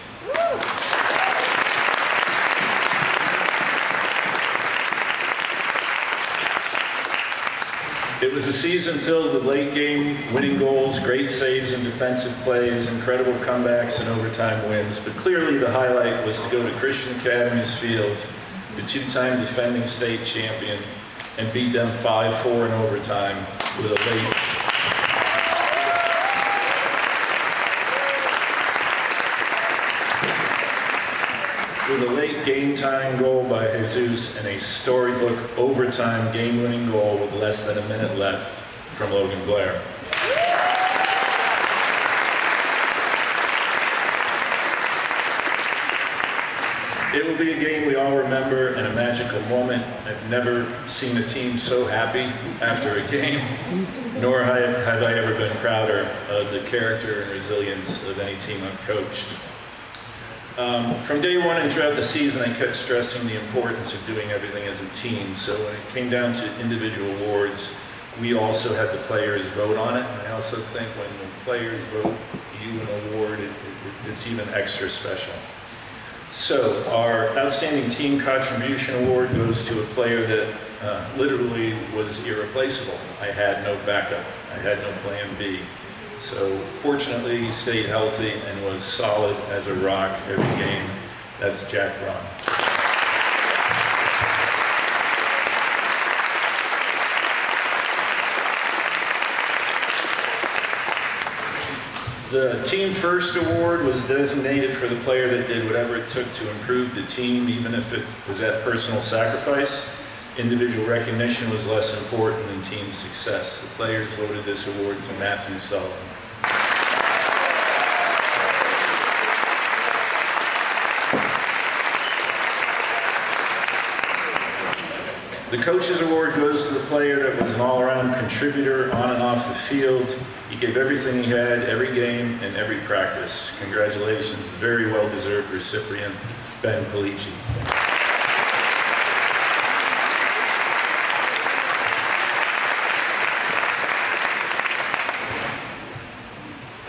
[SPEAKER 9] It was a season filled with late game winning goals, great saves and defensive plays, incredible comebacks and overtime wins. But clearly the highlight was to go to Christian Academy's field, the two-time defending state champion, and beat them 5-4 in overtime with a late game time goal by Jesus and a storybook overtime game-winning goal with less than a minute left from Logan Blair. It will be a game we all remember and a magical moment. I've never seen a team so happy after a game, nor have I ever been prouder of the character and resilience of any team I've coached. From day one and throughout the season, I kept stressing the importance of doing everything as a team. So when it came down to individual awards, we also had the players vote on it. And I also think when the players vote you an award, it's even extra special. So our Outstanding Team Contribution Award goes to a player that literally was irreplaceable. I had no backup. I had no plan B. So fortunately, he stayed healthy and was solid as a rock every game. That's Jack Braun. The Team First Award was designated for the player that did whatever it took to improve the team, even if it was at personal sacrifice. Individual recognition was less important than team success. The players voted this award to Matthew Sullivan. The Coaches Award goes to the player that was an all-around contributor on and off the field. He gave everything he had, every game and every practice. Congratulations, very well-deserved recipient, Ben Polici.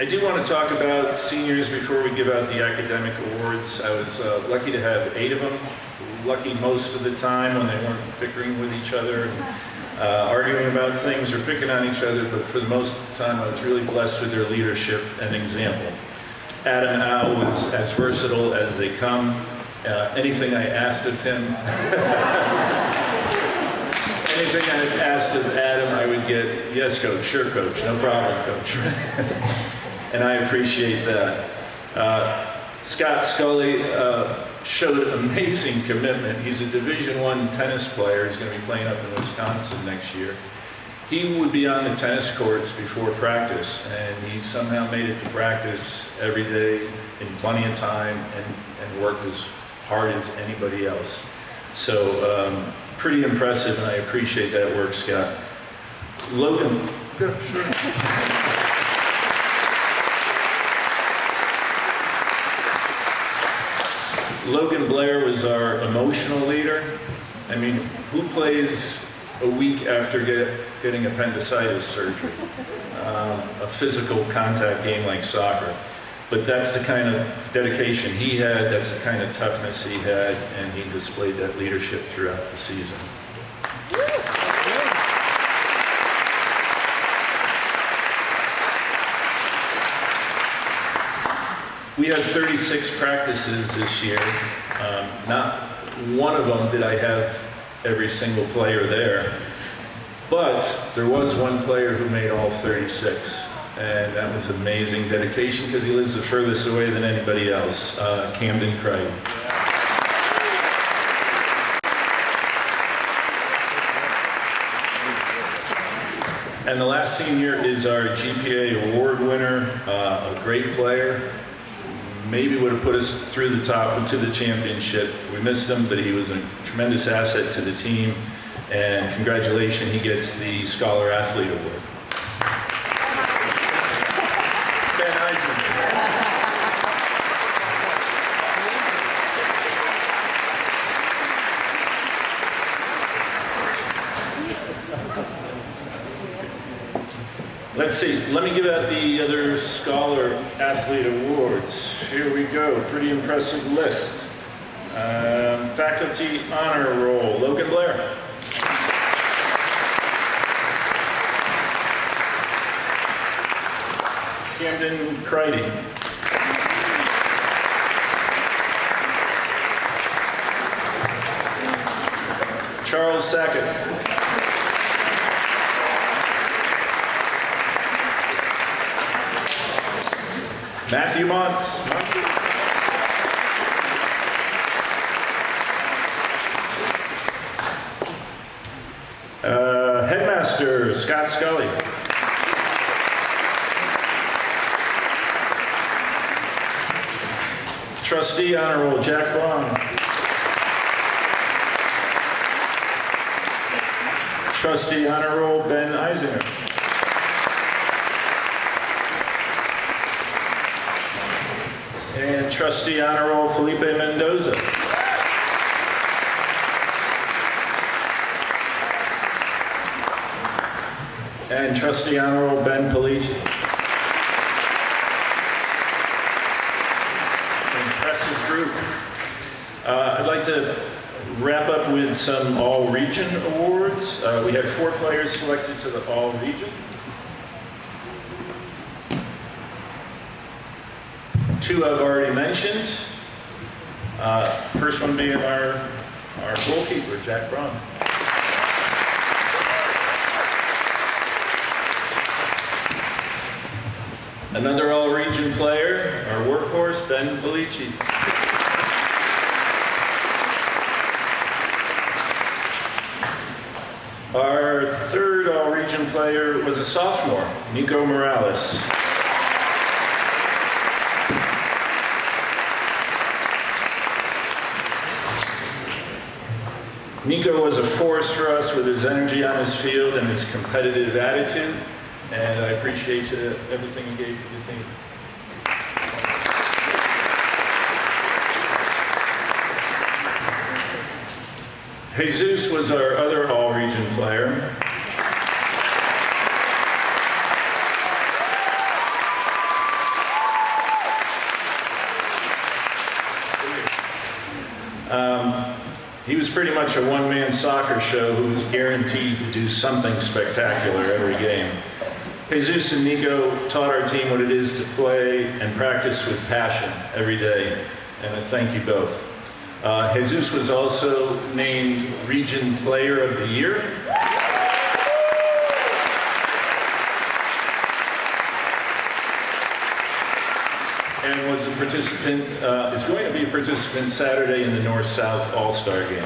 [SPEAKER 9] I do want to talk about seniors before we give out the academic awards. I was lucky to have 8 of them. Lucky most of the time when they weren't bickering with each other and arguing about things or picking on each other, but for the most time I was really blessed with their leadership and example. Adam Al was as versatile as they come. Anything I asked of him, anything I asked of Adam, I would get, yes coach, sure coach, no problem coach. And I appreciate that. Scott Scully showed amazing commitment. He's a Division I tennis player. He's going to be playing up in Wisconsin next year. He would be on the tennis courts before practice, and he somehow made it to practice every day in plenty of time and worked as hard as anybody else. So pretty impressive, and I appreciate that work, Scott. Logan. Yeah, sure. Logan Blair was our emotional leader. I mean, who plays a week after getting appendicitis surgery? A physical contact game like soccer. But that's the kind of dedication he had, that's the kind of toughness he had, and he displayed that leadership throughout the season. We had 36 practices this year. Not one of them did I have every single player there, but there was one player who made all 36, and that was amazing dedication because he lives the furthest away than anybody else, Camden Craig. And the last senior is our GPA award winner, a great player. Maybe would have put us through the top to the championship. We missed him, but he was a tremendous asset to the team. And congratulations, he gets the Scholar Athlete Award. Ben Let's see, let me give out the other Scholar Athlete Awards. Here we go, pretty impressive list. Faculty Honor Roll, Logan Blair. Camden Crichty. Charles Sackett. Matthew Montz. Headmaster Scott Scully. Trustee Honorable Jack Long. Trustee Honorable Ben Eisinger. And Trustee Honorable Felipe Mendoza. And Trustee Honorable Ben Polici. Impressive group. I'd like to wrap up with some All-Region awards. We had 4 players selected to the All-Region. 2 I've already mentioned. First one being our goalkeeper, Jack Braun. Another All-Region player, our workhorse, Ben Polici. Our third All-Region player was a sophomore, Nico Morales. Nico was a force for us with his energy on his field and his competitive attitude, and I appreciate everything he gave to the team. Jesus was our other All-Region player. He was pretty much a one-man soccer show who was guaranteed to do something spectacular every game. Jesus and Nico taught our team what it is to play and practice with passion every day, and I thank you both. Jesus was also named Region Player of the Year. And was a participant, is going to be a participant Saturday in the North-South All-Star Game.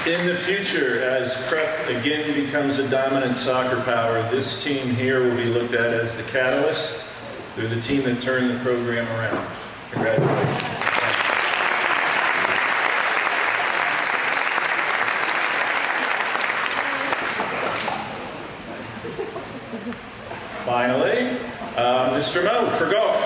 [SPEAKER 9] In the future, as Prep again becomes a dominant soccer power, this team here will be looked at as the catalyst. They're the team that turned the program around. Congratulations. Finally, Mr. Mo for golf.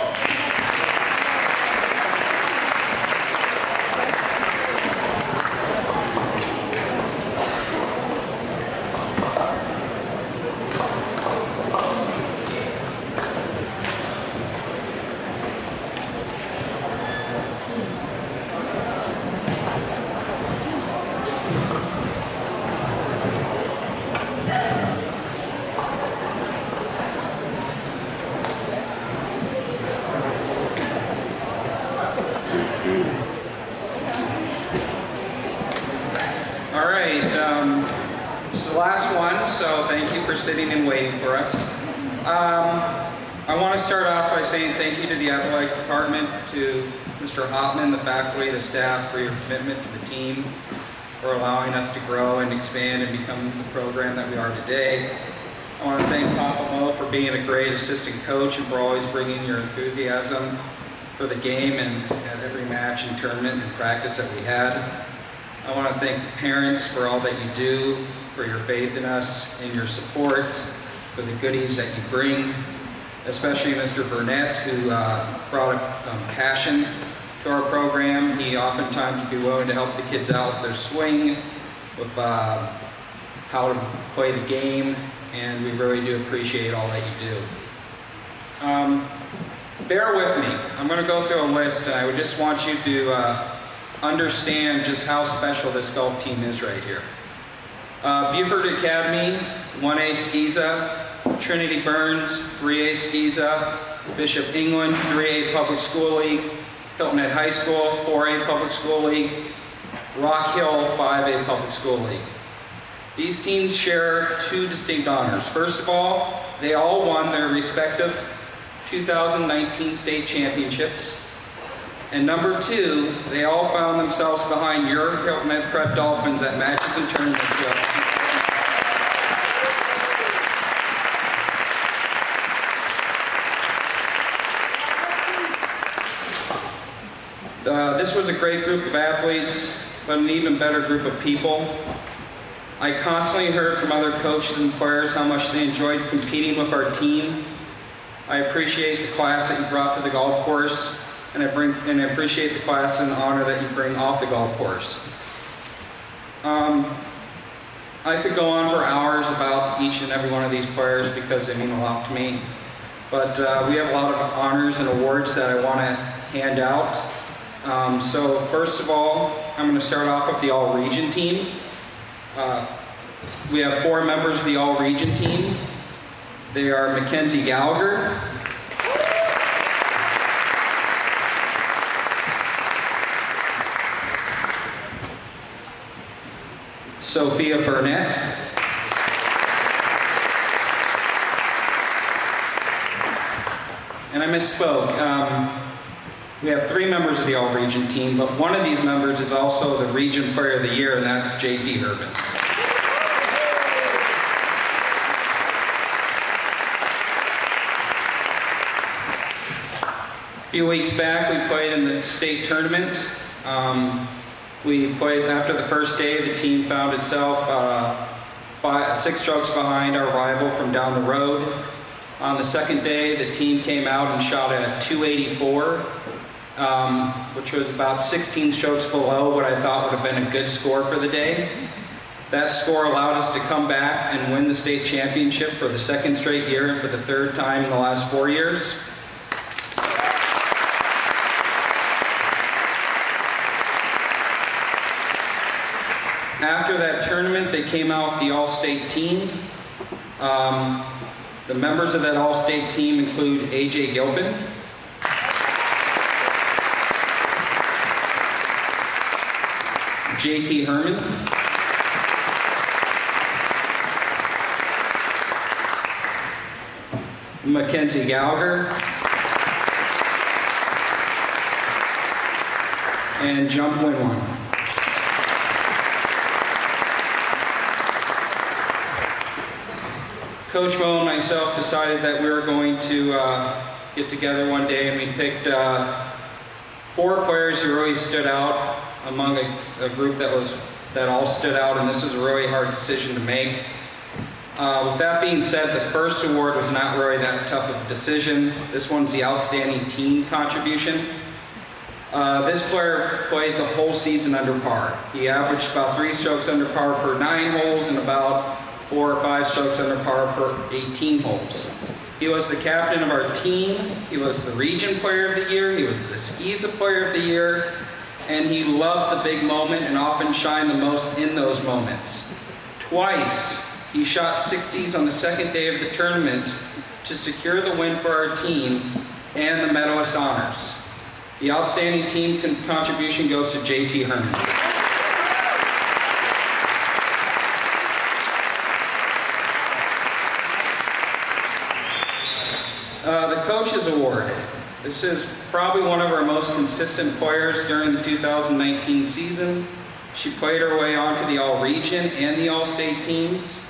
[SPEAKER 10] Sitting and waiting for us. I want to start off by saying thank you to the athletic department, to Mr. Hoffman, the faculty, the staff for your commitment to the team, for allowing us to grow and expand and become the program that we are today. I want to thank Papa Mo for being a great assistant coach and for always bringing your enthusiasm for the game and at every match and tournament and practice that we had. I want to thank the parents for all that you do, for your faith in us and your support, for the goodies that you bring, especially Mr. Burnett, who brought a passion to our program. He oftentimes would be willing to help the kids out with their swing, with how to play the game, and we really do appreciate all that you do. Bear with me. I'm going to go through a list, and I would just want you to understand just how special this golf team is right here. Beaufort Academy, 1A Skiza. Trinity Burns, 3A Skiza. Bishop England, 3A Public School League. Hilton Head High School, 4A Public School League. Rock Hill, 5A Public School League. These teams share two distinct honors. First of all, they all won their respective 2019 state championships. And number two, they all found themselves behind your Hilton Head Prep Dolphins at matches and tournaments. This was a great group of athletes, but an even better group of people. I constantly heard from other coaches and players how much they enjoyed competing with our team. I appreciate the class that you brought to the golf course, and I appreciate the class and honor that you bring off the golf course. I could go on for hours about each and every one of these players because they mean a lot to me. But we have a lot of honors and awards that I want to hand out. So first of all, I'm going to start off with the All-Region team. We have 4 members of the All-Region team. They are Mackenzie Gallagher, Sophia Burnett, and I misspoke. We have 3 members of the All-Region team, but one of these members is also the Region Player of the Year, and that's J.T. Urban. A few weeks back, we played in the state tournament. We played after the first day. The team found itself 6 strokes behind our rival from down the road. On the second day, the team came out and shot a 284, which was about 16 strokes below what I thought would have been a good score for the day. That score allowed us to come back and win the state championship for the second straight year and for the 3rd time in the last 4 years. After that tournament, they came out with the All-State team. The members of that All-State team include A.J. Gilpin, J.T. Herman, Mackenzie Gallagher, and Jump Winwan. Coach Mo and myself decided that we were going to get together one day, and we picked 4 players who really stood out among a group that all stood out, and this was a really hard decision to make. With that being said, the first award was not really that tough of a decision. This one's the Outstanding Team Contribution. This player played the whole season under par. He averaged about 3 strokes under par per 9 holes and about 4 or 5 strokes under par per 18 holes. He was the captain of our team. He was the Region Player of the Year. He was the Skiza Player of the Year. And he loved the big moment and often shined the most in those moments. Twice, he shot 60s on the second day of the tournament to secure the win for our team and the medalist honors. The Outstanding Team Contribution goes to J.T. Herman. The Coaches Award. This is probably one of our most consistent players during the 2019 season. She played her way onto the All-Region and the All-State teams.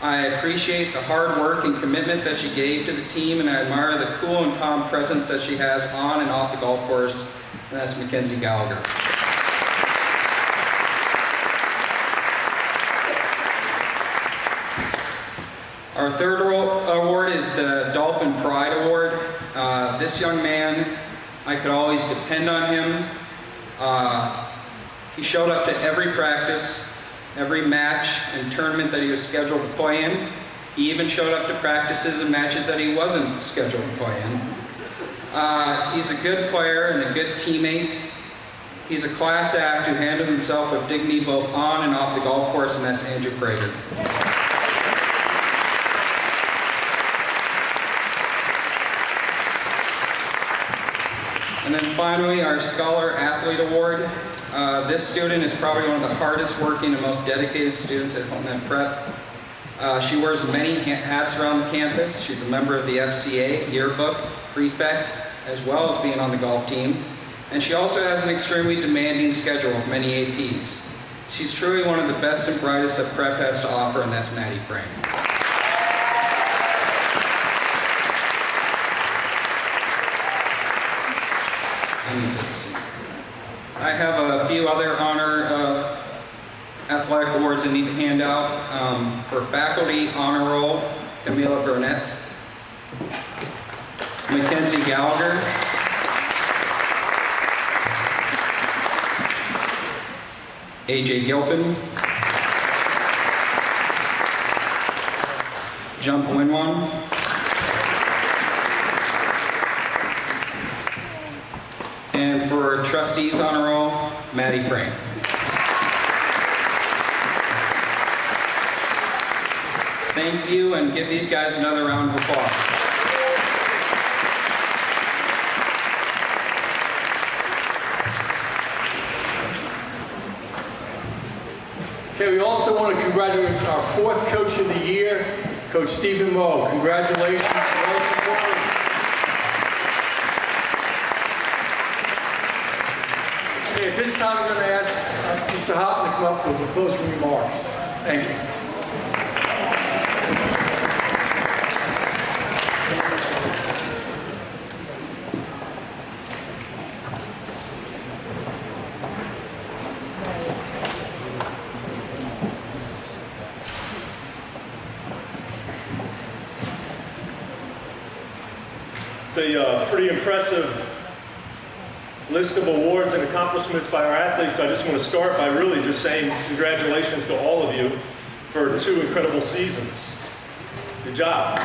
[SPEAKER 10] I appreciate the hard work and commitment that she gave to the team, and I admire the cool and calm presence that she has on and off the golf course, and that's Mackenzie Gallagher. Our third award is the Dolphin Pride Award. This young man, I could always depend on him. He showed up to every practice, every match and tournament that he was scheduled to play in. He even showed up to practices and matches that he wasn't scheduled to play in. He's a good player and a good teammate. He's a class act who handled himself with dignity both on and off the golf course, and that's Andrew Prager. And then finally, our Scholar Athlete Award. This student is probably one of the hardest working and most dedicated students at HHPrep. She wears many hats around the campus. She's a member of the FCA, yearbook, prefect, as well as being on the golf team. And she also has an extremely demanding schedule of many APs. She's truly one of the best and brightest that Prep has to offer, and that's Maddie Frank. I have a few other honor athletic awards I need to hand out. For faculty, honor roll, Camila Burnett, Mackenzie Gallagher, AJ Gilpin, Jump Winwan, and for trustees honor roll, Maddie Frank. Thank you, and give these guys another round of applause.
[SPEAKER 1] Okay, we also want to congratulate our fourth coach of the year, Coach Stephen Moe. Congratulations. Okay, at this time, I'm going to ask Mr. Houghton to come up with the closing remarks. Thank you.
[SPEAKER 11] It's a pretty impressive list of awards and accomplishments by our athletes. So I just want to start by really just saying congratulations to all of you for 2 incredible seasons. Good job.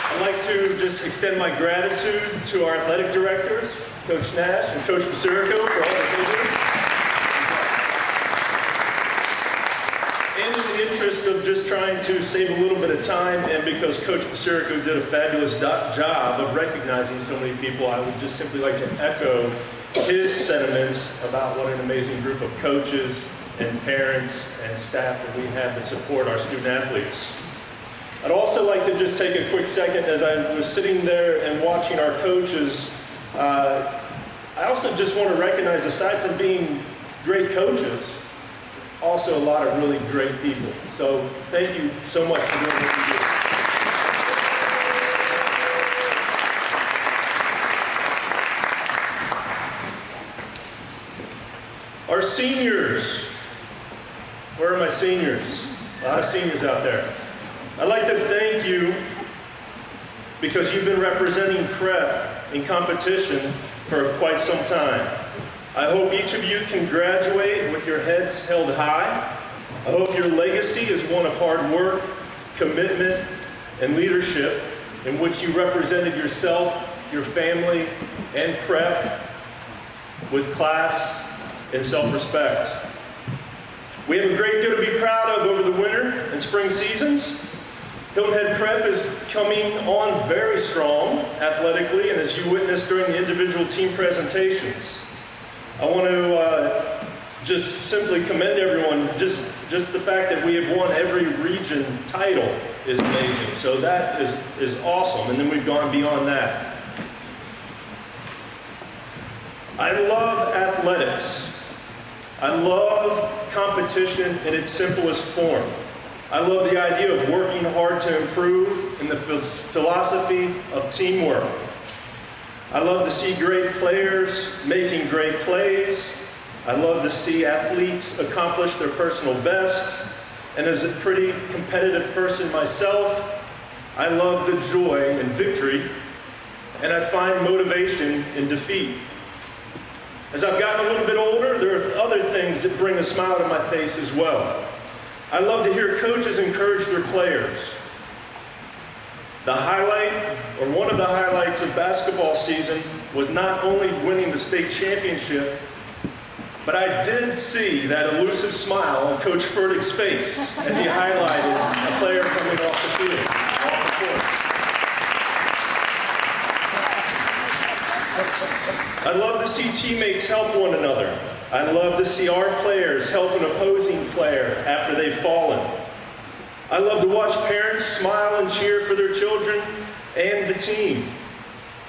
[SPEAKER 11] I'd like to just extend my gratitude to our athletic directors, Coach Nash and Coach Basirico, for all that they do. And in the interest of just trying to save a little bit of time, and because Coach Basirico did a fabulous job of recognizing so many people, I would just simply like to echo his sentiments about what an amazing group of coaches and parents and staff that we have to support our student athletes. I'd also like to just take a quick second, as I was sitting there and watching our coaches, I also just want to recognize, aside from being great coaches, also a lot of really great people. So thank you so much for doing what you do. Our seniors. Where are my seniors? A lot of seniors out there. I'd like to thank you because you've been representing Prep in competition for quite some time. I hope each of you can graduate with your heads held high. I hope your legacy is one of hard work, commitment, and leadership in which you represented yourself, your family, and Prep with class and self-respect. We have a great deal to be proud of over the winter and spring seasons. Hilton Head Prep is coming on very strong athletically, and as you witnessed during the individual team presentations. I want to just simply commend everyone. Just the fact that we have won every region title is amazing. So that is awesome, and then we've gone beyond that. I love athletics. I love competition in its simplest form. I love the idea of working hard to improve and the philosophy of teamwork. I love to see great players making great plays. I love to see athletes accomplish their personal best. And as a pretty competitive person myself, I love the joy in victory, and I find motivation in defeat. As I've gotten a little bit older, there are other things that bring a smile to my face as well. I love to hear coaches encourage their players. The highlight, or one of the highlights of basketball season, was not only winning the state championship, but I did see that elusive smile on Coach Furtick's face as he highlighted a player coming off the field, off the court. I love to see teammates help one another. I love to see our players help an opposing player after they've fallen. I love to watch parents smile and cheer for their children and the team.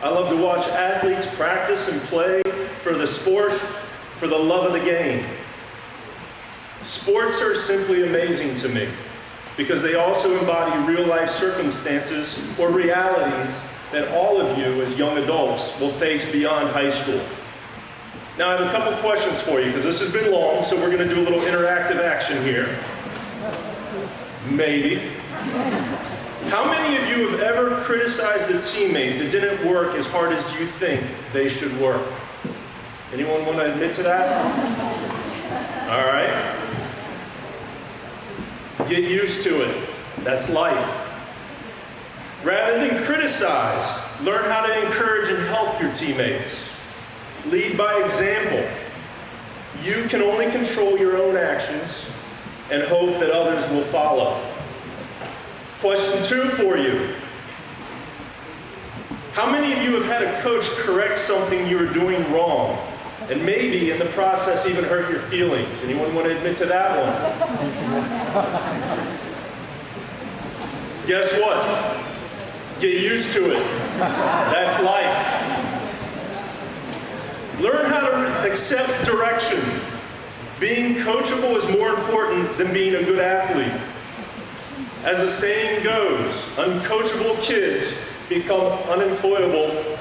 [SPEAKER 11] I love to watch athletes practice and play for the sport, for the love of the game. Sports are simply amazing to me because they also embody real-life circumstances or realities that all of you as young adults will face beyond high school. Now I have a couple questions for you because this has been long, so we're going to do a little interactive action here. Maybe. How many of you have ever criticized a teammate that didn't work as hard as you think they should work? Anyone want to admit to that? All right. Get used to it. That's life. Rather than criticize, learn how to encourage and help your teammates. Lead by example. You can only control your own actions and hope that others will follow. Question 2 for you. How many of you have had a coach correct something you were doing wrong and maybe in the process even hurt your feelings? Anyone want to admit to that one? Guess what? Get used to it. That's life. Learn how to accept direction. Being coachable is more important than being a good athlete. As the saying goes, uncoachable kids become unemployable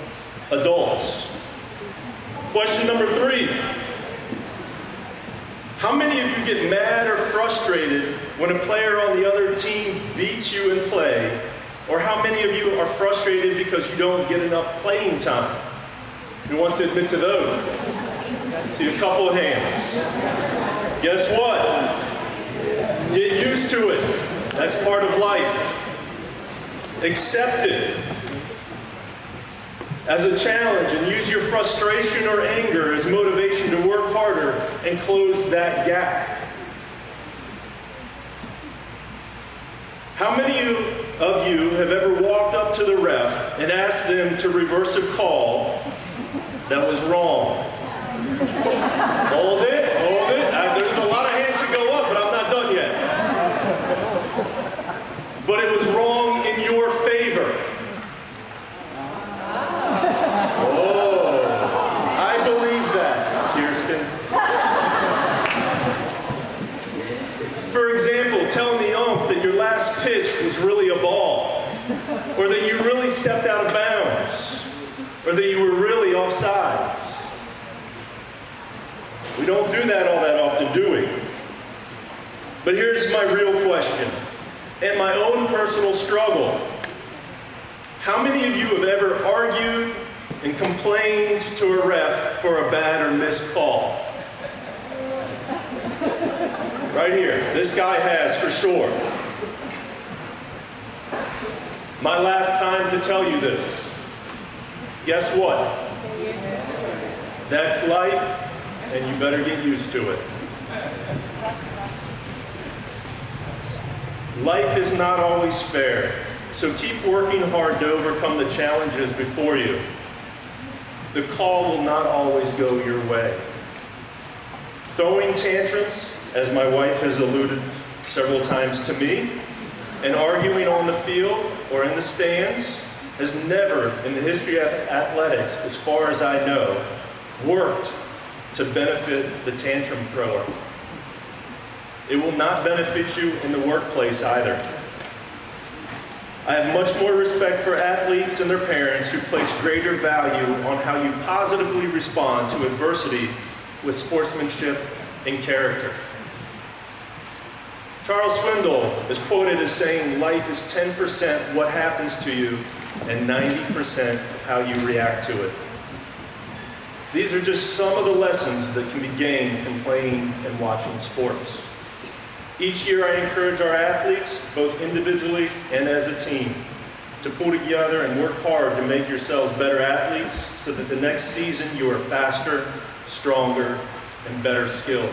[SPEAKER 11] adults. Question number 3. How many of you get mad or frustrated when a player on the other team beats you in play? Or how many of you are frustrated because you don't get enough playing time? Who wants to admit to those? See a couple of hands. Guess what? Get used to it. That's part of life. Accept it as a challenge and use your frustration or anger as motivation to work harder and close that gap. How many of you have ever walked up to the ref and asked them to reverse a call that was wrong? Hold it, hold it. There's a lot of hands to go up, but I'm not done yet. But it was wrong in your favor. Oh, I believe that, Kirsten. For example, telling the ump that your last pitch was really a ball, or that you really stepped out of bounds, or that you were really offsides. We don't do that all that often, do we? But here's my real question, and my own personal struggle. How many of you have ever argued and complained to a ref for a bad or missed call? Right here, this guy has for sure. My last time to tell you this. Guess what? That's life, and you better get used to it. Life is not always fair, so keep working hard to overcome the challenges before you. The call will not always go your way. Throwing tantrums, as my wife has alluded several times to me, and arguing on the field or in the stands has never, in the history of athletics, as far as I know, worked to benefit the tantrum thrower. It will not benefit you in the workplace either. I have much more respect for athletes and their parents who place greater value on how you positively respond to adversity with sportsmanship and character. Charles Swindoll is quoted as saying, life is 10% what happens to you and 90% how you react to it. These are just some of the lessons that can be gained from playing and watching sports. Each year I encourage our athletes, both individually and as a team, to pull together and work hard to make yourselves better athletes so that the next season you are faster, stronger, and better skilled.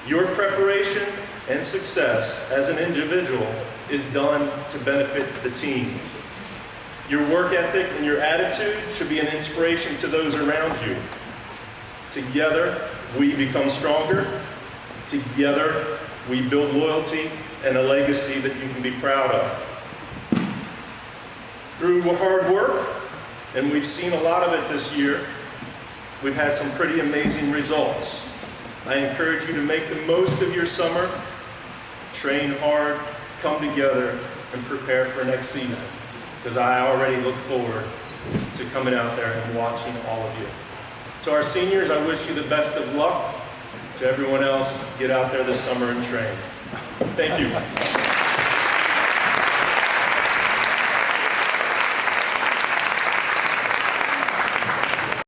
[SPEAKER 11] Your preparation and success as an individual is done to benefit the team. Your work ethic and your attitude should be an inspiration to those around you. Together, we become stronger. Together, we build loyalty and a legacy that you can be proud of. Through hard work, and we've seen a lot of it this year, we've had some pretty amazing results. I encourage you to make the most of your summer, train hard, come together, and prepare for next season. Because I already look forward to coming out there and watching all of you. To our seniors, I wish you the best of luck. To everyone else, get out there this summer and train. Thank you.